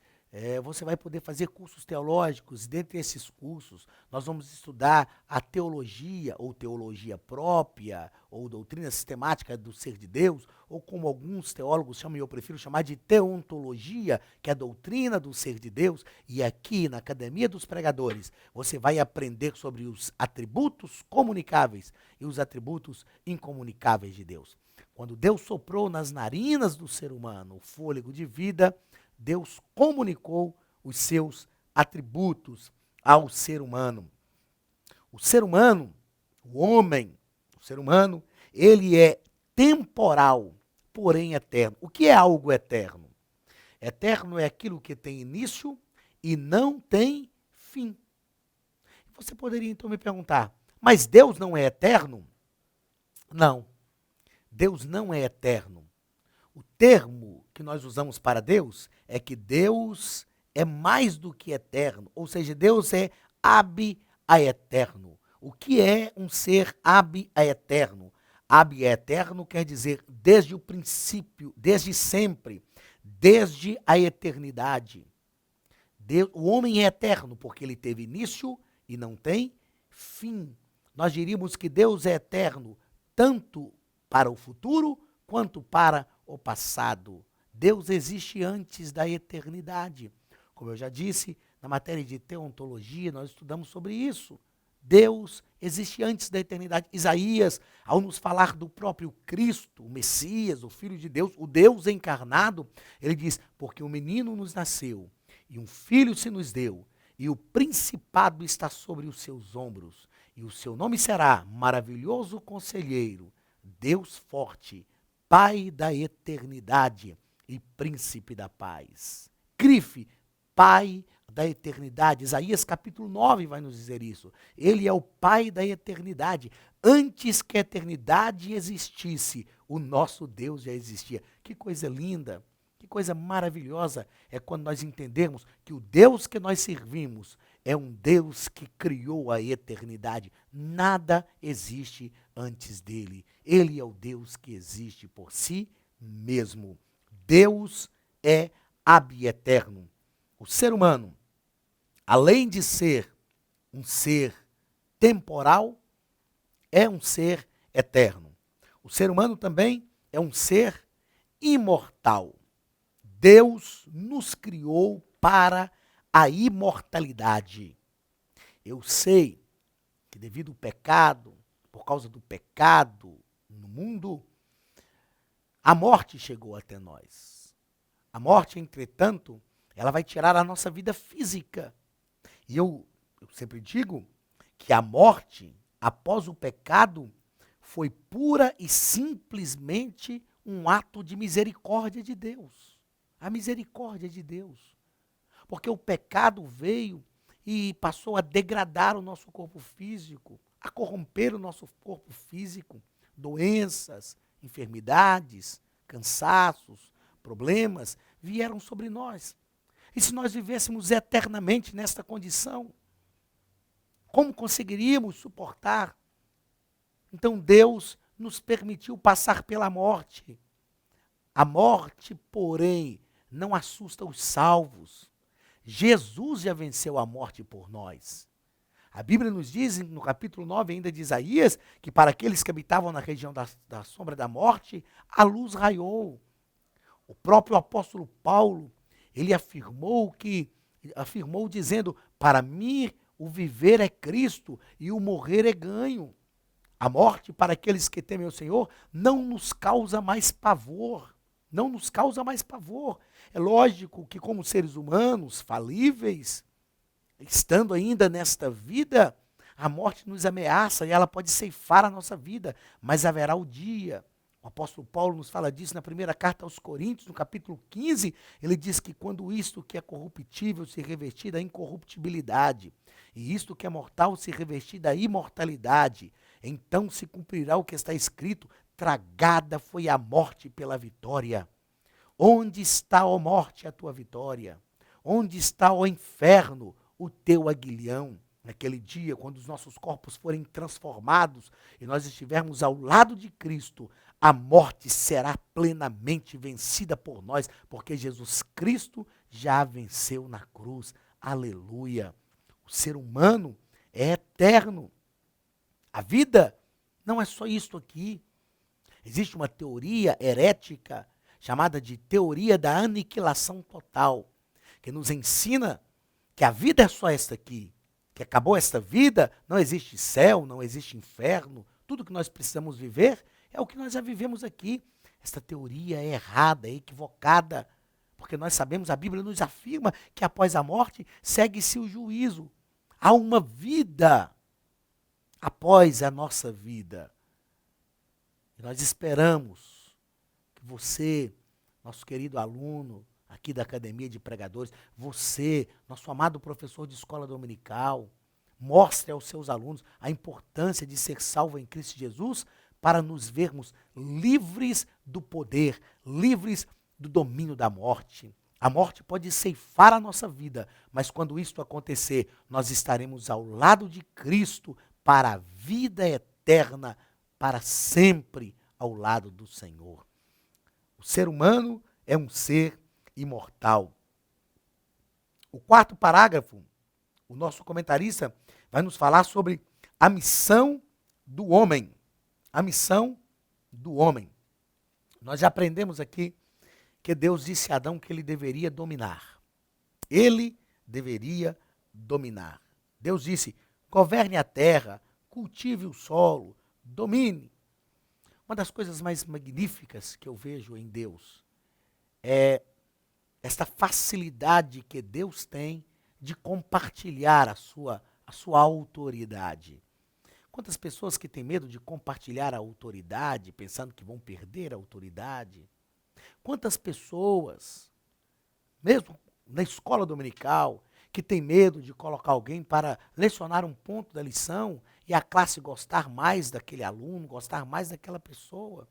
Speaker 1: você vai poder fazer cursos teológicos. Dentre esses cursos, nós vamos estudar a teologia, ou teologia própria, ou doutrina sistemática do ser de Deus, ou como alguns teólogos chamam, e eu prefiro chamar de teontologia, que é a doutrina do ser de Deus. E aqui na Academia dos Pregadores, você vai aprender sobre os atributos comunicáveis e os atributos incomunicáveis de Deus. Quando Deus soprou nas narinas do ser humano o fôlego de vida, Deus comunicou os seus atributos ao ser humano. O ser humano, o homem, o ser humano, ele é temporal, porém eterno. O que é algo eterno? Eterno é aquilo que tem início e não tem fim. Você poderia então me perguntar, mas Deus não é eterno? Não, Deus não é eterno. O termo que nós usamos para Deus é que Deus é mais do que eterno, ou seja, Deus é ab a eterno. O que é um ser ab a eterno? Ab a eterno quer dizer desde o princípio, desde sempre, desde a eternidade. O homem é eterno porque ele teve início e não tem fim. Nós diríamos que Deus é eterno tanto para o futuro quanto para o passado. Deus existe antes da eternidade. Como eu já disse, na matéria de teontologia, nós estudamos sobre isso. Deus existe antes da eternidade. Isaías, ao nos falar do próprio Cristo, o Messias, o Filho de Deus, o Deus encarnado, ele diz, porque um menino nos nasceu, e um filho se nos deu, e o principado está sobre os seus ombros, e o seu nome será Maravilhoso Conselheiro, Deus Forte, Pai da Eternidade e Príncipe da Paz. Grife, Pai da Eternidade. Isaías capítulo 9 vai nos dizer isso. Ele é o Pai da Eternidade. Antes que a eternidade existisse, o nosso Deus já existia. Que coisa linda, que coisa maravilhosa é quando nós entendermos que o Deus que nós servimos é um Deus que criou a eternidade. Nada existe antes dele. Ele é o Deus que existe por si mesmo. Deus é ab-eterno. O ser humano, além de ser um ser temporal, é um ser eterno. O ser humano também é um ser imortal. Deus nos criou para a imortalidade. Eu sei que devido ao pecado, por causa do pecado no mundo, a morte chegou até nós. A morte, entretanto, ela vai tirar a nossa vida física. E eu sempre digo que a morte, após o pecado, foi pura e simplesmente um ato de misericórdia de Deus. A misericórdia de Deus. Porque o pecado veio e passou a degradar o nosso corpo físico, a corromper o nosso corpo físico, doenças, enfermidades, cansaços, problemas vieram sobre nós. E se nós vivêssemos eternamente nesta condição, como conseguiríamos suportar? Então Deus nos permitiu passar pela morte. A morte, porém, não assusta os salvos. Jesus já venceu a morte por nós. A Bíblia nos diz, no capítulo 9 ainda de Isaías, que para aqueles que habitavam na região da sombra da morte, a luz raiou. O próprio apóstolo Paulo, ele afirmou dizendo, para mim o viver é Cristo e o morrer é ganho. A morte para aqueles que temem o Senhor não nos causa mais pavor. Não nos causa mais pavor. É lógico que como seres humanos falíveis, estando ainda nesta vida, a morte nos ameaça e ela pode ceifar a nossa vida, mas haverá o dia. O apóstolo Paulo nos fala disso na primeira carta aos Coríntios, no capítulo 15, ele diz que quando isto que é corruptível se revestir da incorruptibilidade, e isto que é mortal se revestir da imortalidade, então se cumprirá o que está escrito, tragada foi a morte pela vitória. Onde está, ó morte, a tua vitória? Onde está, ó inferno, o teu aguilhão? Naquele dia, quando os nossos corpos forem transformados e nós estivermos ao lado de Cristo, a morte será plenamente vencida por nós, porque Jesus Cristo já venceu na cruz. Aleluia! O ser humano é eterno. A vida não é só isto aqui. Existe uma teoria herética chamada de teoria da aniquilação total, que nos ensina que a vida é só esta aqui, que acabou esta vida, não existe céu, não existe inferno, tudo que nós precisamos viver é o que nós já vivemos aqui. Esta teoria é errada, é equivocada, porque nós sabemos, a Bíblia nos afirma que após a morte segue-se o juízo. Há uma vida após a nossa vida. E nós esperamos que você, nosso querido aluno aqui da Academia de Pregadores, você, nosso amado professor de escola dominical, mostre aos seus alunos a importância de ser salvo em Cristo Jesus para nos vermos livres do poder, livres do domínio da morte. A morte pode ceifar a nossa vida, mas quando isto acontecer, nós estaremos ao lado de Cristo para a vida eterna, para sempre ao lado do Senhor. O ser humano é um ser imortal. O quarto parágrafo, o nosso comentarista vai nos falar sobre a missão do homem. A missão do homem. Nós já aprendemos aqui que Deus disse a Adão que ele deveria dominar. Ele deveria dominar. Deus disse, governe a terra, cultive o solo, domine. Uma das coisas mais magníficas que eu vejo em Deus é esta facilidade que Deus tem de compartilhar a sua autoridade. Quantas pessoas que têm medo de compartilhar a autoridade, pensando que vão perder a autoridade? Quantas pessoas, mesmo na escola dominical, que tem medo de colocar alguém para lecionar um ponto da lição e a classe gostar mais daquele aluno, gostar mais daquela pessoa?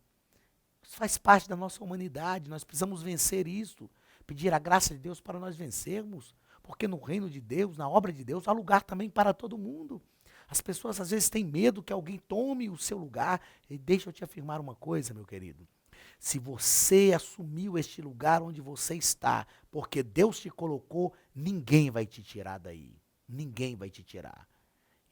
Speaker 1: Isso faz parte da nossa humanidade, nós precisamos vencer isso, pedir a graça de Deus para nós vencermos, porque no reino de Deus, na obra de Deus, há lugar também para todo mundo. As pessoas às vezes têm medo que alguém tome o seu lugar, e deixa eu te afirmar uma coisa, meu querido. Se você assumiu este lugar onde você está, porque Deus te colocou, ninguém vai te tirar daí. Ninguém vai te tirar.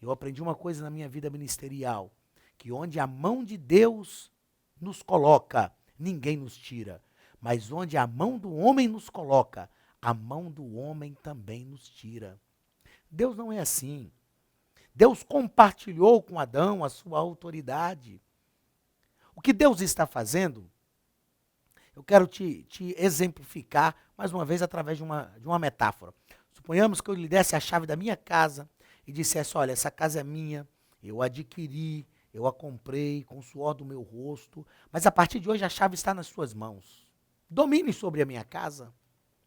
Speaker 1: Eu aprendi uma coisa na minha vida ministerial, que onde a mão de Deus nos coloca, ninguém nos tira. Mas onde a mão do homem nos coloca, a mão do homem também nos tira. Deus não é assim. Deus compartilhou com Adão a sua autoridade. O que Deus está fazendo, eu quero te exemplificar, mais uma vez, através de uma metáfora. Suponhamos que eu lhe desse a chave da minha casa e dissesse, olha, essa casa é minha, eu adquiri, eu a comprei com o suor do meu rosto, mas a partir de hoje a chave está nas suas mãos. Domine sobre a minha casa,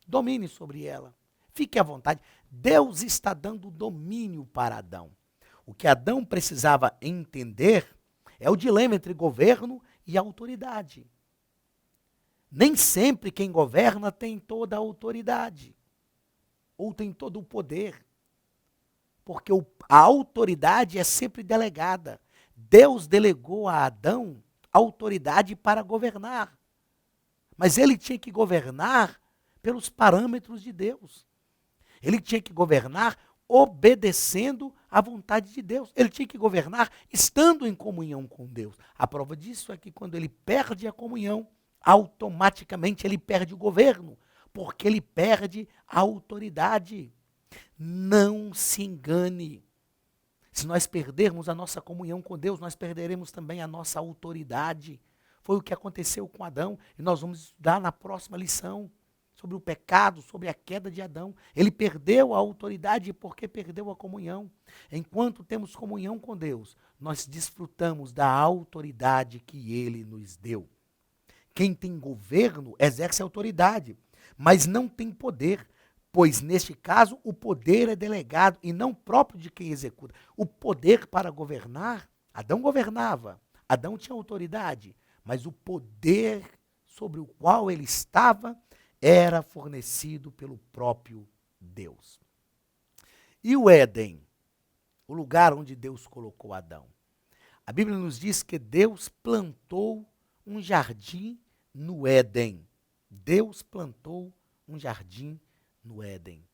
Speaker 1: domine sobre ela, fique à vontade. Deus está dando domínio para Adão. O que Adão precisava entender é o dilema entre governo e autoridade. Nem sempre quem governa tem toda a autoridade, ou tem todo o poder, porque a autoridade é sempre delegada. Deus delegou a Adão autoridade para governar, mas ele tinha que governar pelos parâmetros de Deus. Ele tinha que governar obedecendo à vontade de Deus. Ele tinha que governar estando em comunhão com Deus. A prova disso é que quando ele perde a comunhão, automaticamente ele perde o governo, porque ele perde a autoridade. Não se engane. Se nós perdermos a nossa comunhão com Deus, nós perderemos também a nossa autoridade. Foi o que aconteceu com Adão, e nós vamos estudar na próxima lição sobre o pecado, sobre a queda de Adão. Ele perdeu a autoridade porque perdeu a comunhão. Enquanto temos comunhão com Deus, nós desfrutamos da autoridade que ele nos deu. Quem tem governo exerce autoridade, mas não tem poder, pois neste caso o poder é delegado e não próprio de quem executa. O poder para governar, Adão governava, Adão tinha autoridade, mas o poder sobre o qual ele estava era fornecido pelo próprio Deus. E o Éden, o lugar onde Deus colocou Adão? A Bíblia nos diz que Deus plantou um jardim no Éden. Deus plantou um jardim no Éden.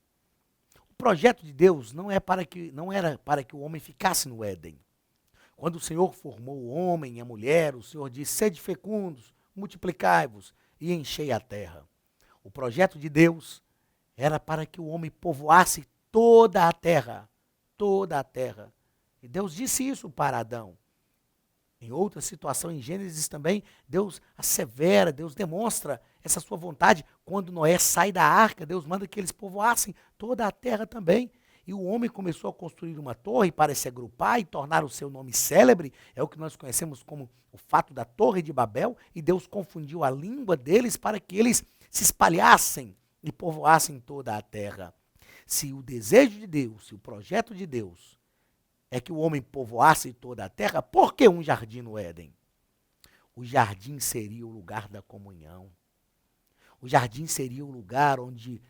Speaker 1: O projeto de Deus não era para que o homem ficasse no Éden. Quando o Senhor formou o homem e a mulher, o Senhor disse: sede fecundos, multiplicai-vos e enchei a terra. O projeto de Deus era para que o homem povoasse toda a terra, toda a terra. E Deus disse isso para Adão. Em outra situação, em Gênesis também, Deus assevera, Deus demonstra essa sua vontade. Quando Noé sai da arca, Deus manda que eles povoassem toda a terra também. E o homem começou a construir uma torre para se agrupar e tornar o seu nome célebre. É o que nós conhecemos como o fato da Torre de Babel. E Deus confundiu a língua deles para que eles se espalhassem e povoassem toda a terra. Se o desejo de Deus, se o projeto de Deus é que o homem povoasse toda a terra, por que um jardim no Éden? O jardim seria o lugar da comunhão. O jardim seria o lugar onde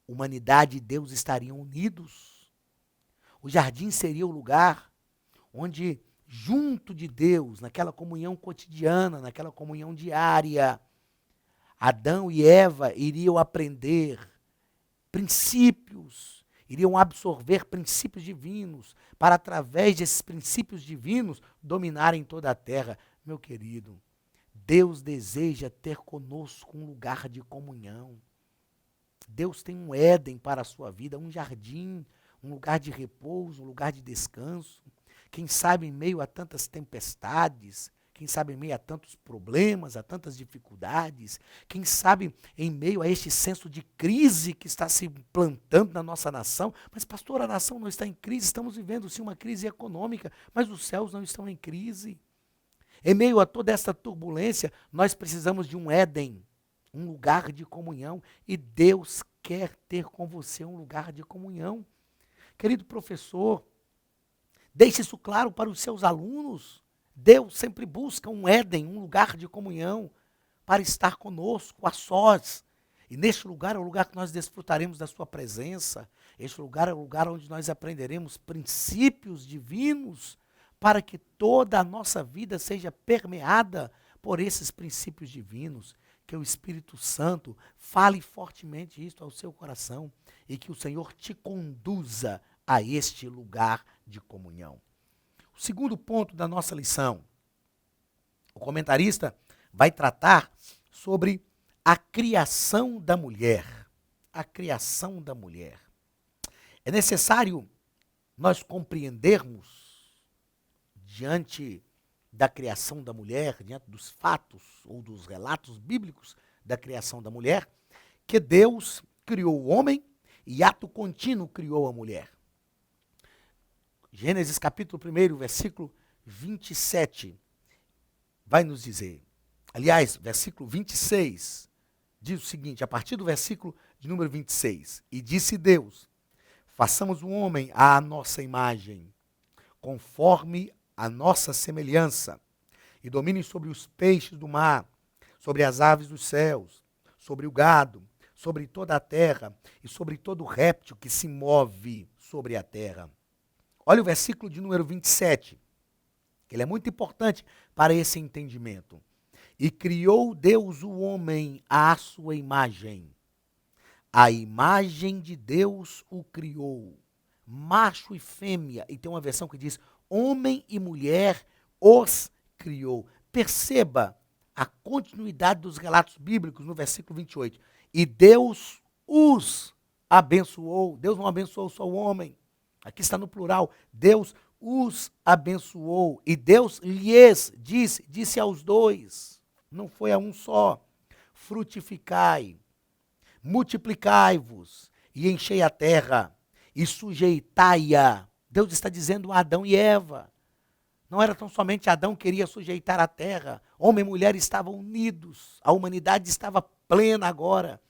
Speaker 1: humanidade e Deus estariam unidos. O jardim seria o lugar onde, junto de Deus, naquela comunhão cotidiana, naquela comunhão diária, Adão e Eva iriam aprender princípios, iriam absorver princípios divinos, para através desses princípios divinos dominarem toda a terra. Meu querido, Deus deseja ter conosco um lugar de comunhão. Deus tem um Éden para a sua vida, um jardim, um lugar de repouso, um lugar de descanso. Quem sabe em meio a tantas tempestades, quem sabe em meio a tantos problemas, a tantas dificuldades, quem sabe em meio a este senso de crise que está se implantando na nossa nação. Mas, pastor, a nação não está em crise, estamos vivendo sim uma crise econômica, mas os céus não estão em crise. Em meio a toda essa turbulência, nós precisamos de um Éden, um lugar de comunhão, e Deus quer ter com você um lugar de comunhão. Querido professor, deixe isso claro para os seus alunos. Deus sempre busca um Éden, um lugar de comunhão, para estar conosco, a sós. E neste lugar é o lugar que nós desfrutaremos da sua presença. Este lugar é o lugar onde nós aprenderemos princípios divinos, para que toda a nossa vida seja permeada por esses princípios divinos. Que o Espírito Santo fale fortemente isso ao seu coração e que o Senhor te conduza a este lugar de comunhão. O segundo ponto da nossa lição, o comentarista vai tratar sobre a criação da mulher. A criação da mulher. É necessário nós compreendermos, diante da criação da mulher, diante dos fatos ou dos relatos bíblicos da criação da mulher, que Deus criou o homem e ato contínuo criou a mulher. Gênesis capítulo 1, versículo 27, vai nos dizer, aliás, versículo 26, diz o seguinte, a partir do versículo de número 26, e disse Deus, façamos o homem à nossa imagem, conforme a nossa semelhança, e domine sobre os peixes do mar, sobre as aves dos céus, sobre o gado, sobre toda a terra e sobre todo réptil que se move sobre a terra. Olha o versículo de número 27. Ele é muito importante para esse entendimento. E criou Deus o homem à sua imagem. A imagem de Deus o criou, macho e fêmea. E tem uma versão que diz, homem e mulher os criou. Perceba a continuidade dos relatos bíblicos no versículo 28. E Deus os abençoou. Deus não abençoou só o homem. Aqui está no plural. Deus os abençoou. E Deus lhes disse aos dois. Não foi a um só. Frutificai, multiplicai-vos e enchei a terra e sujeitai-a. Deus está dizendo a Adão e Eva. Não era tão somente Adão que queria sujeitar a terra. Homem e mulher estavam unidos. A humanidade estava plena agora.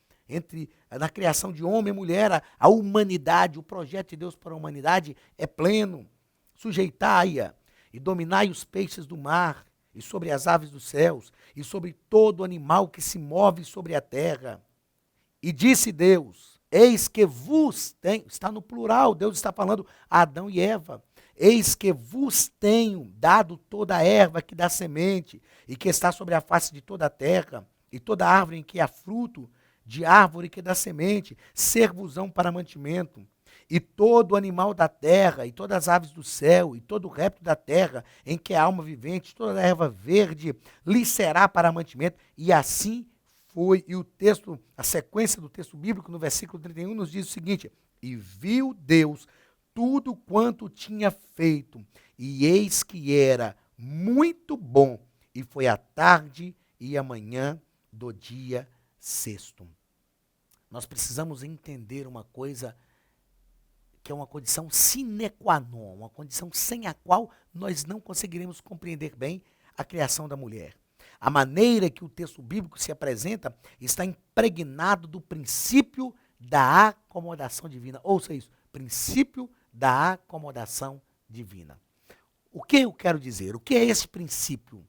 Speaker 1: Na criação de homem e mulher, a humanidade, o projeto de Deus para a humanidade é pleno. Sujeitai-a e dominai os peixes do mar e sobre as aves dos céus e sobre todo animal que se move sobre a terra. E disse Deus, eis que vos tenho, está no plural, Deus está falando a Adão e Eva, eis que vos tenho dado toda a erva que dá semente e que está sobre a face de toda a terra, e toda árvore em que há fruto, de árvore que dá semente, ser-vos-ão para mantimento, e todo animal da terra, e todas as aves do céu, e todo réptil da terra, em que há alma vivente, toda a erva verde, lhe será para mantimento, e assim foi. E o texto, a sequência do texto bíblico, no versículo 31, nos diz o seguinte, e viu Deus tudo quanto tinha feito, e eis que era muito bom, e foi a tarde e a manhã do dia sexto. Nós precisamos entender uma coisa que é uma condição sine qua non, uma condição sem a qual nós não conseguiremos compreender bem a criação da mulher. A maneira que o texto bíblico se apresenta está impregnado do princípio da acomodação divina. Ouça isso, princípio da acomodação divina. O que eu quero dizer? O que é esse princípio?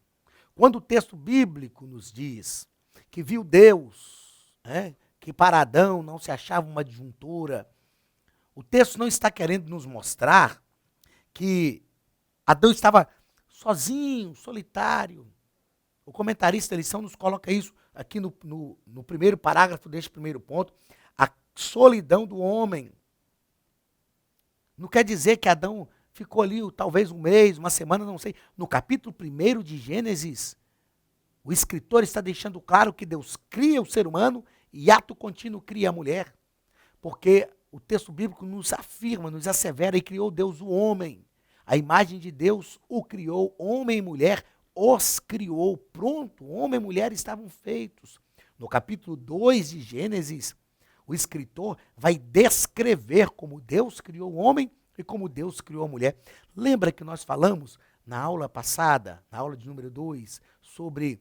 Speaker 1: Quando o texto bíblico nos diz que viu Deus, que para Adão não se achava uma adjuntura, o texto não está querendo nos mostrar que Adão estava sozinho, solitário. O comentarista da lição nos coloca isso aqui no primeiro parágrafo deste primeiro ponto, a solidão do homem. Não quer dizer que Adão ficou ali talvez um mês, uma semana, não sei. No capítulo 1 de Gênesis, o escritor está deixando claro que Deus cria o ser humano e ato contínuo cria a mulher. Porque o texto bíblico nos afirma, nos assevera, e criou Deus o homem. A imagem de Deus o criou, homem e mulher os criou. Pronto, homem e mulher estavam feitos. No capítulo 2 de Gênesis, o escritor vai descrever como Deus criou o homem e como Deus criou a mulher. Lembra que nós falamos na aula passada, na aula de número 2, sobre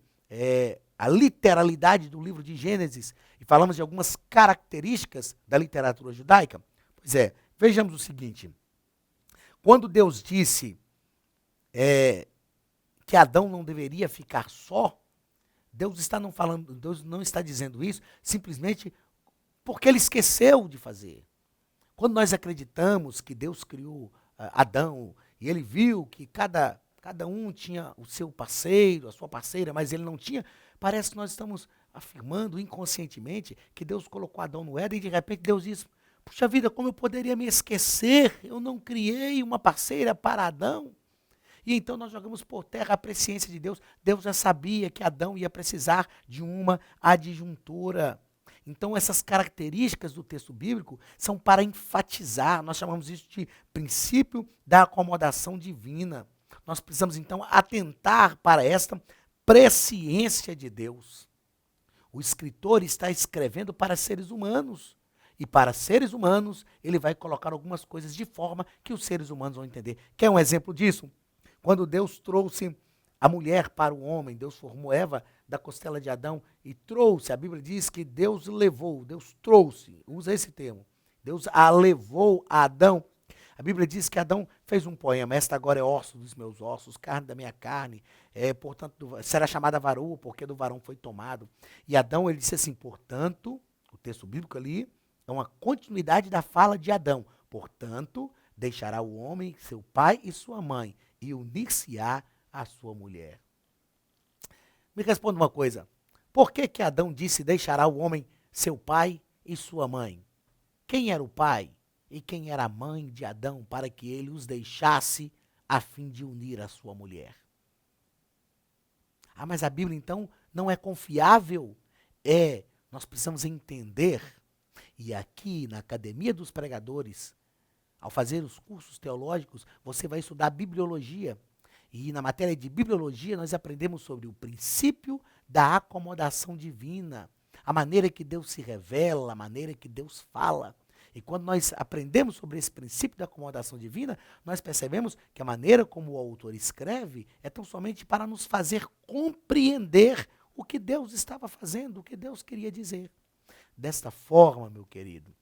Speaker 1: a literalidade do livro de Gênesis, e falamos de algumas características da literatura judaica? Pois é, vejamos o seguinte. Quando Deus disse que Adão não deveria ficar só, Deus não está dizendo isso simplesmente porque ele esqueceu de fazer. Quando nós acreditamos que Deus criou Adão e ele viu que cada um tinha o seu parceiro, a sua parceira, mas ele não tinha, parece que nós estamos afirmando inconscientemente que Deus colocou Adão no Éden e de repente Deus diz, puxa vida, como eu poderia me esquecer? Eu não criei uma parceira para Adão. E então nós jogamos por terra a presciência de Deus. Deus já sabia que Adão ia precisar de uma adjuntora. Então essas características do texto bíblico são para enfatizar, nós chamamos isso de princípio da acomodação divina. Nós precisamos então atentar para esta presciência de Deus. O escritor está escrevendo para seres humanos. E para seres humanos, ele vai colocar algumas coisas de forma que os seres humanos vão entender. Quer um exemplo disso? Quando Deus trouxe a mulher para o homem, Deus formou Eva da costela de Adão e trouxe, a Bíblia diz que Deus levou, Deus trouxe, usa esse termo, Deus a levou a Adão A Bíblia diz que Adão fez um poema: esta agora é osso dos meus ossos, carne da minha carne, portanto, será chamada varoa, porque do varão foi tomado. E Adão, ele disse assim, portanto, o texto bíblico ali é uma continuidade da fala de Adão. Portanto, deixará o homem seu pai e sua mãe, e unir-se-á à sua mulher. Me responda uma coisa, por que que Adão disse deixará o homem seu pai e sua mãe? Quem era o pai e quem era a mãe de Adão para que ele os deixasse a fim de unir a sua mulher? Ah, mas a Bíblia então não é confiável? Nós precisamos entender, e aqui na Academia dos Pregadores, ao fazer os cursos teológicos, você vai estudar bibliologia. E na matéria de bibliologia nós aprendemos sobre o princípio da acomodação divina, a maneira que Deus se revela, a maneira que Deus fala. E quando nós aprendemos sobre esse princípio da acomodação divina, nós percebemos que a maneira como o autor escreve é tão somente para nos fazer compreender o que Deus estava fazendo, o que Deus queria dizer. Desta forma, meu querido,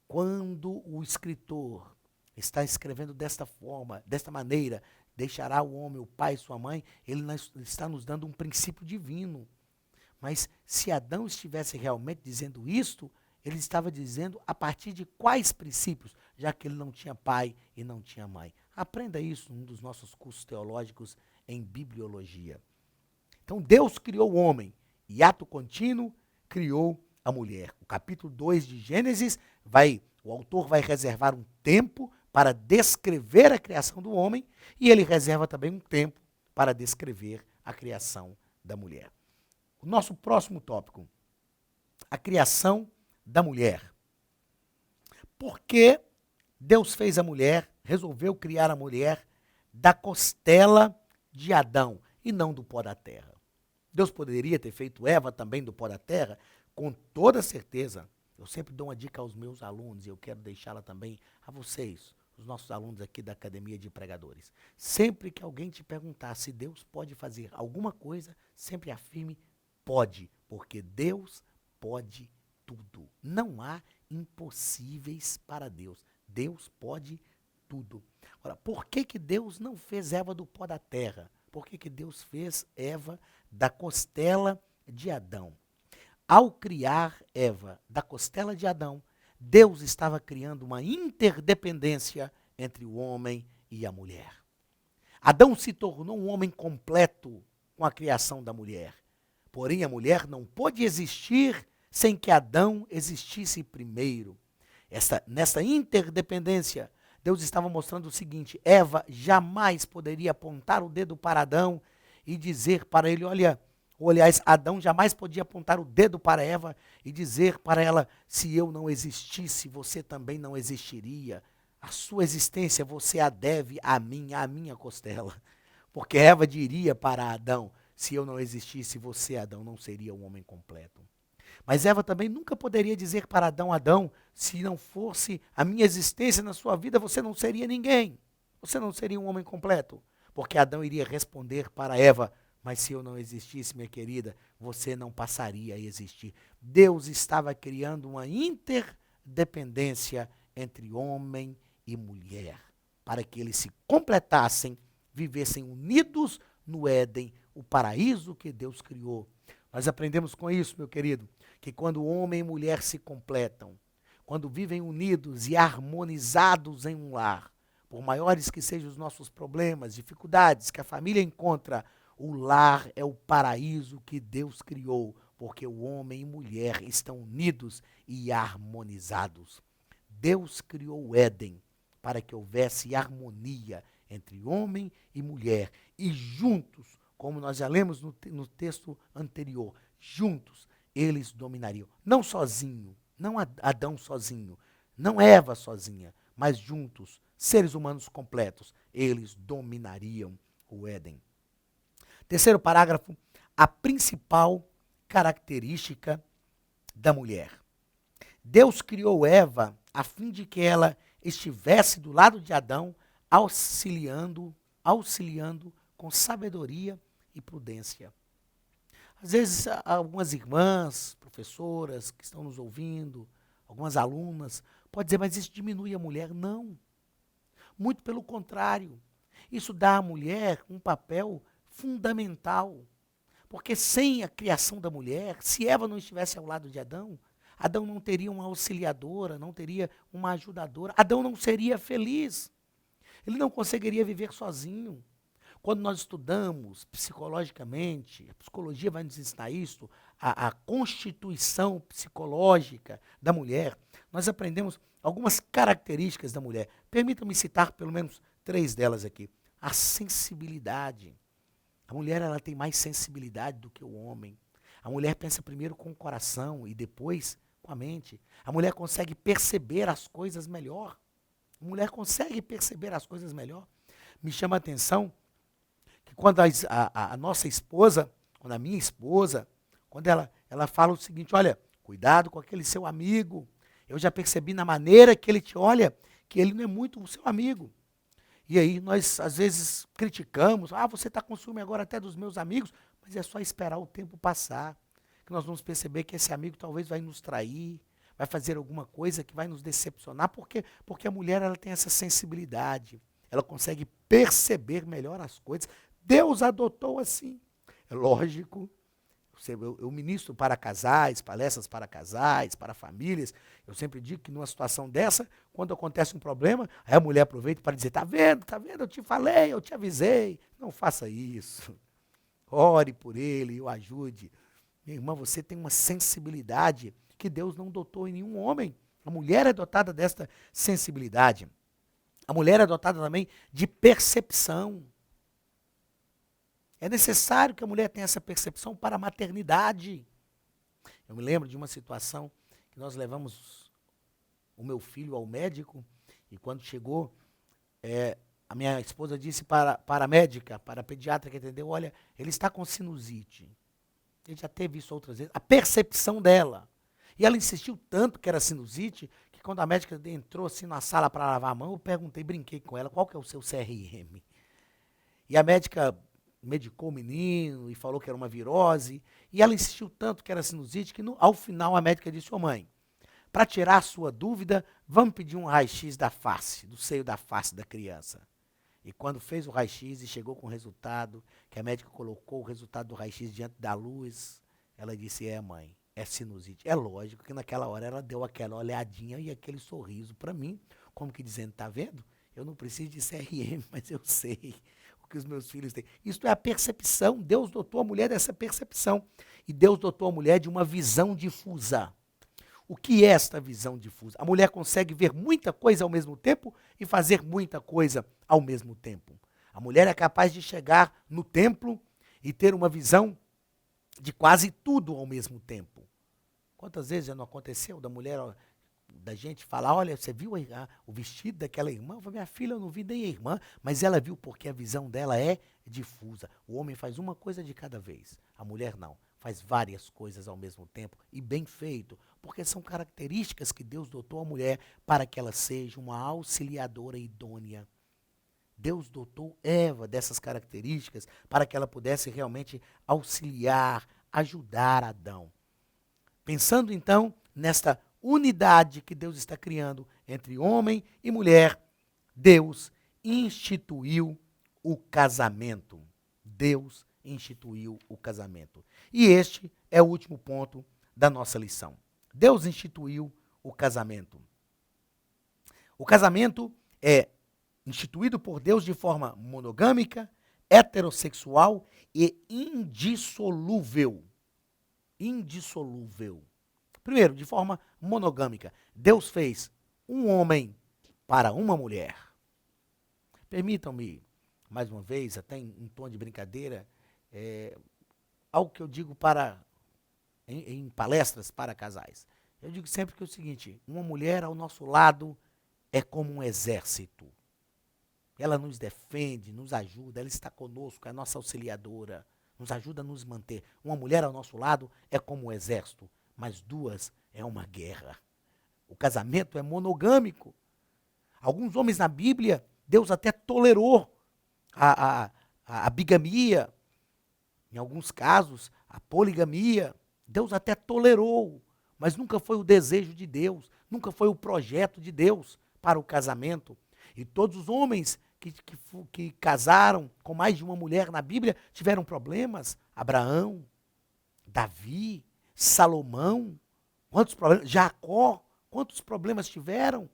Speaker 1: quando o escritor está escrevendo desta forma, desta maneira, deixará o homem, o pai e sua mãe, ele está nos dando um princípio divino. Mas se Adão estivesse realmente dizendo isto, ele estava dizendo a partir de quais princípios, já que ele não tinha pai e não tinha mãe. Aprenda isso num dos nossos cursos teológicos em bibliologia. Então Deus criou o homem e ato contínuo criou a mulher. O capítulo 2 de Gênesis o autor vai reservar um tempo para descrever a criação do homem e ele reserva também um tempo para descrever a criação da mulher. O nosso próximo tópico, a criação da mulher. Por que Deus fez a mulher, resolveu criar a mulher da costela de Adão e não do pó da terra? Deus poderia ter feito Eva também do pó da terra? Com toda certeza. Eu sempre dou uma dica aos meus alunos e eu quero deixá-la também a vocês, os nossos alunos aqui da Academia de Pregadores. Sempre que alguém te perguntar se Deus pode fazer alguma coisa, sempre afirme pode, porque Deus pode tudo. Não há impossíveis para Deus. Deus pode tudo. Agora, por que que Deus não fez Eva do pó da terra? Por que que Deus fez Eva da costela de Adão? Ao criar Eva da costela de Adão, Deus estava criando uma interdependência entre o homem e a mulher. Adão se tornou um homem completo com a criação da mulher. Porém, a mulher não pôde existir sem que Adão existisse primeiro. Nessa interdependência, Deus estava mostrando o seguinte: Eva jamais poderia apontar o dedo para Adão e dizer para ele, aliás, Adão jamais podia apontar o dedo para Eva e dizer para ela, se eu não existisse, você também não existiria. A sua existência você a deve a minha costela. Porque Eva diria para Adão, se eu não existisse, você, Adão, não seria um homem completo. Mas Eva também nunca poderia dizer para Adão, Adão, se não fosse a minha existência na sua vida, você não seria ninguém. Você não seria um homem completo. Porque Adão iria responder para Eva, mas se eu não existisse, minha querida, você não passaria a existir. Deus estava criando uma interdependência entre homem e mulher, para que eles se completassem, vivessem unidos no Éden, o paraíso que Deus criou. Nós aprendemos com isso, meu querido, que quando homem e mulher se completam, quando vivem unidos e harmonizados em um lar, por maiores que sejam os nossos problemas, dificuldades que a família encontra, o lar é o paraíso que Deus criou, porque o homem e mulher estão unidos e harmonizados. Deus criou o Éden para que houvesse harmonia entre homem e mulher. E juntos, como nós já lemos no texto anterior, juntos eles dominariam. Não sozinho, não Adão sozinho, não Eva sozinha, mas juntos, seres humanos completos, eles dominariam o Éden. Terceiro parágrafo, a principal característica da mulher. Deus criou Eva a fim de que ela estivesse do lado de Adão, auxiliando com sabedoria e prudência. Às vezes, algumas irmãs, professoras que estão nos ouvindo, algumas alunas, podem dizer, mas isso diminui a mulher. Não, Muito pelo contrário. Isso dá à mulher um papel fundamental. Porque sem a criação da mulher, se Eva não estivesse ao lado de Adão, Adão não teria uma auxiliadora, não teria uma ajudadora. Adão não seria feliz. Ele não conseguiria viver sozinho. Quando nós estudamos psicologicamente, a psicologia vai nos ensinar isso, a constituição psicológica da mulher, nós aprendemos algumas características da mulher. Permitam-me citar pelo menos 3 delas aqui. A sensibilidade. A mulher ela tem mais sensibilidade do que o homem. A mulher pensa primeiro com o coração e depois com a mente. A mulher consegue perceber as coisas melhor. A mulher consegue perceber as coisas melhor. Me chama a atenção que quando a nossa esposa, quando a minha esposa, quando ela fala o seguinte, olha, cuidado com aquele seu amigo. Eu já percebi na maneira que ele te olha, que ele não é muito o seu amigo. E aí nós, às vezes, criticamos, você está com ciúme agora até dos meus amigos, mas é só esperar o tempo passar, que nós vamos perceber que esse amigo talvez vai nos trair, vai fazer alguma coisa que vai nos decepcionar, porque a mulher ela tem essa sensibilidade, ela consegue perceber melhor as coisas. Deus adotou assim. É lógico, eu ministro para casais, palestras para casais, para famílias. Eu sempre digo que numa situação dessa, quando acontece um problema, aí a mulher aproveita para dizer, tá vendo, eu te falei, eu te avisei. Não faça isso. Ore por ele, o ajude. Minha irmã, você tem uma sensibilidade que Deus não dotou em nenhum homem. A mulher é dotada desta sensibilidade. A mulher é dotada também de percepção. É necessário que a mulher tenha essa percepção para a maternidade. Eu me lembro de uma situação que nós levamos o meu filho ao médico e quando chegou, a minha esposa disse para a médica, para a pediatra que atendeu, olha, ele está com sinusite. Ele já teve isso outras vezes. A percepção dela. E ela insistiu tanto que era sinusite, que quando a médica entrou assim na sala para lavar a mão, eu perguntei, brinquei com ela, qual que é o seu CRM? E a médica medicou o menino e falou que era uma virose. E ela insistiu tanto que era sinusite que ao final a médica disse, mãe, para tirar a sua dúvida, vamos pedir um raio-x da face, do seio da face da criança. E quando fez o raio-x e chegou com o resultado, que a médica colocou o resultado do raio-x diante da luz, ela disse, mãe, é sinusite. É lógico que naquela hora ela deu aquela olhadinha e aquele sorriso para mim, como que dizendo, tá vendo? Eu não preciso de CRM, mas eu sei o que os meus filhos têm. Isso é a percepção. Deus dotou a mulher dessa percepção. E Deus dotou a mulher de uma visão difusa. O que é esta visão difusa? A mulher consegue ver muita coisa ao mesmo tempo e fazer muita coisa ao mesmo tempo. A mulher é capaz de chegar no templo e ter uma visão de quase tudo ao mesmo tempo. Quantas vezes já não aconteceu da mulher, da gente falar, olha, você viu o vestido daquela irmã? Eu falei, minha filha, eu não vi nem a irmã, mas ela viu porque a visão dela é difusa. O homem faz uma coisa de cada vez, a mulher não. Faz várias coisas ao mesmo tempo e bem feito, porque são características que Deus dotou à mulher para que ela seja uma auxiliadora idônea. Deus dotou Eva dessas características para que ela pudesse realmente auxiliar, ajudar Adão. Pensando então nesta unidade que Deus está criando entre homem e mulher, Deus instituiu o casamento. Deus instituiu o casamento. E este é o último ponto da nossa lição. Deus instituiu o casamento. O casamento é instituído por Deus de forma monogâmica, heterossexual e indissolúvel. Indissolúvel. Primeiro, de forma monogâmica. Deus fez um homem para uma mulher. Permitam-me, mais uma vez, até em tom de brincadeira, algo que eu digo em palestras para casais. Eu digo sempre que é o seguinte, uma mulher ao nosso lado é como um exército. Ela nos defende, nos ajuda, ela está conosco, é a nossa auxiliadora, nos ajuda a nos manter. Uma mulher ao nosso lado é como um exército, mas duas é uma guerra. O casamento é monogâmico. Alguns homens na Bíblia, Deus até tolerou a bigamia, em alguns casos, a poligamia. Deus até tolerou, mas nunca foi o desejo de Deus, nunca foi o projeto de Deus para o casamento. E todos os homens que casaram com mais de uma mulher na Bíblia tiveram problemas. Abraão, Davi, Salomão, quantos problemas? Jacó, quantos problemas tiveram?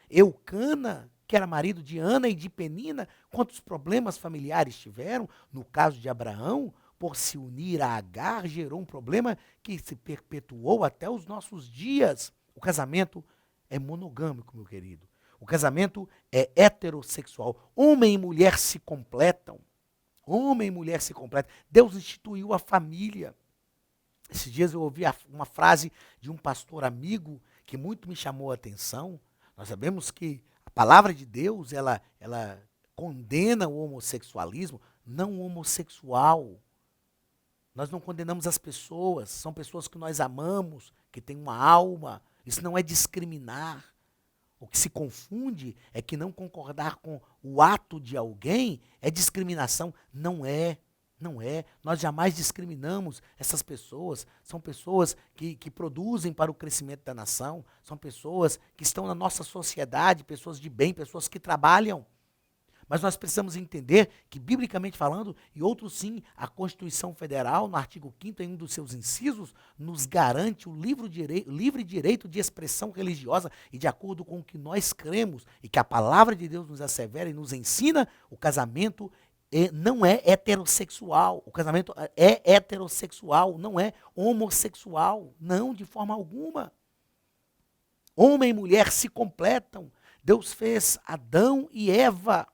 Speaker 1: Eucana, que era marido de Ana e de Penina, quantos problemas familiares tiveram? No caso de Abraão, por se unir a Agar, gerou um problema que se perpetuou até os nossos dias. O casamento é monogâmico, meu querido. O casamento é heterossexual. Homem e mulher se completam. Homem e mulher se completam. Deus instituiu a família. Esses dias eu ouvi uma frase de um pastor amigo que muito me chamou a atenção. Nós sabemos que a palavra de Deus, ela condena o homossexualismo, não o homossexual. Nós não condenamos as pessoas, são pessoas que nós amamos, que têm uma alma. Isso não é discriminar. O que se confunde é que não concordar com o ato de alguém é discriminação. Não é. Não é. Nós jamais discriminamos essas pessoas. São pessoas que produzem para o crescimento da nação. São pessoas que estão na nossa sociedade, pessoas de bem, pessoas que trabalham. Mas nós precisamos entender que, biblicamente falando, e outro sim, a Constituição Federal, no artigo 5º, em um dos seus incisos, nos garante o livre direito de expressão religiosa e de acordo com o que nós cremos e que a palavra de Deus nos assevera e nos ensina, o casamento não é heterossexual. O casamento é heterossexual, não é homossexual. Não, de forma alguma. Homem e mulher se completam. Deus fez Adão e Eva.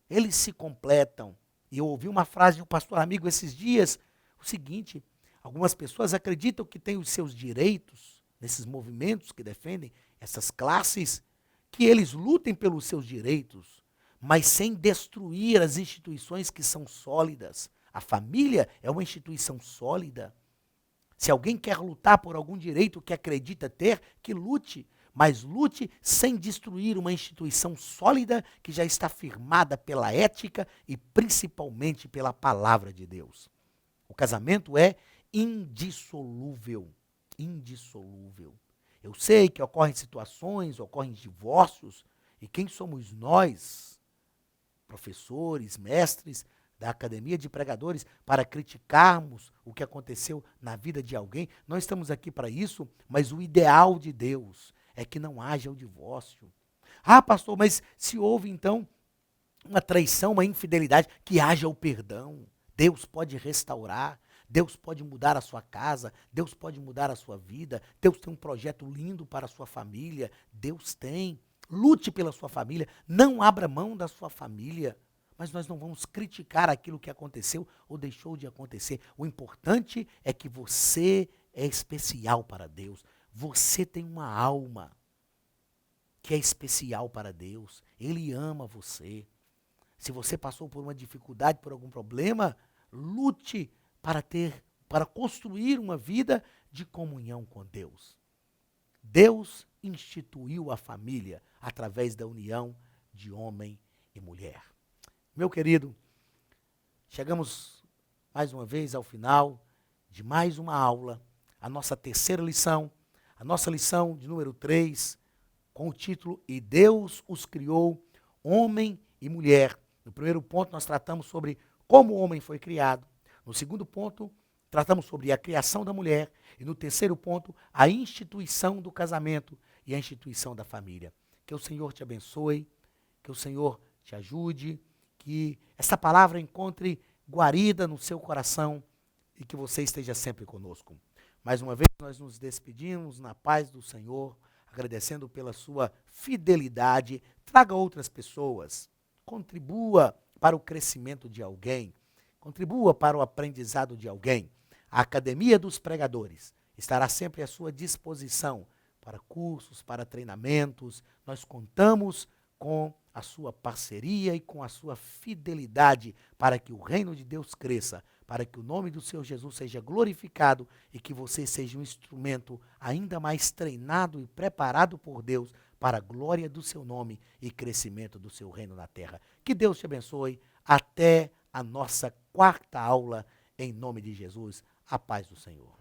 Speaker 1: Eles se completam. E eu ouvi uma frase de um pastor amigo esses dias, o seguinte: algumas pessoas acreditam que têm os seus direitos, nesses movimentos que defendem essas classes, que eles lutem pelos seus direitos, mas sem destruir as instituições que são sólidas. A família é uma instituição sólida. Se alguém quer lutar por algum direito que acredita ter, que lute. Mas lute sem destruir uma instituição sólida que já está firmada pela ética e principalmente pela palavra de Deus. O casamento é indissolúvel. Indissolúvel. Eu sei que ocorrem situações, ocorrem divórcios, e quem somos nós, professores, mestres da Academia de Pregadores, para criticarmos o que aconteceu na vida de alguém? Não estamos aqui para isso, mas o ideal de Deus é que não haja o divórcio. Ah, pastor, mas se houve então uma traição, uma infidelidade, que haja o perdão. Deus pode restaurar, Deus pode mudar a sua casa, Deus pode mudar a sua vida, Deus tem um projeto lindo para a sua família, Deus tem. Lute pela sua família, não abra mão da sua família, mas nós não vamos criticar aquilo que aconteceu ou deixou de acontecer. O importante é que você é especial para Deus. Você tem uma alma que é especial para Deus. Ele ama você. Se você passou por uma dificuldade, por algum problema, lute para construir uma vida de comunhão com Deus. Deus instituiu a família através da união de homem e mulher. Meu querido, chegamos mais uma vez ao final de mais uma aula, a nossa terceira lição, a nossa lição de número 3, com o título E Deus os criou, homem e mulher. No primeiro ponto nós tratamos sobre como o homem foi criado. No segundo ponto, tratamos sobre a criação da mulher. E no terceiro ponto, a instituição do casamento e a instituição da família. Que o Senhor te abençoe, que o Senhor te ajude, que essa palavra encontre guarida no seu coração e que você esteja sempre conosco. Mais uma vez, nós nos despedimos na paz do Senhor, agradecendo pela sua fidelidade. Traga outras pessoas, contribua para o crescimento de alguém, contribua para o aprendizado de alguém. A Academia dos Pregadores estará sempre à sua disposição para cursos, para treinamentos. Nós contamos com a sua parceria e com a sua fidelidade para que o reino de Deus cresça, para que o nome do Senhor Jesus seja glorificado e que você seja um instrumento ainda mais treinado e preparado por Deus para a glória do seu nome e crescimento do seu reino na terra. Que Deus te abençoe. Até a nossa quarta aula, em nome de Jesus. A paz do Senhor.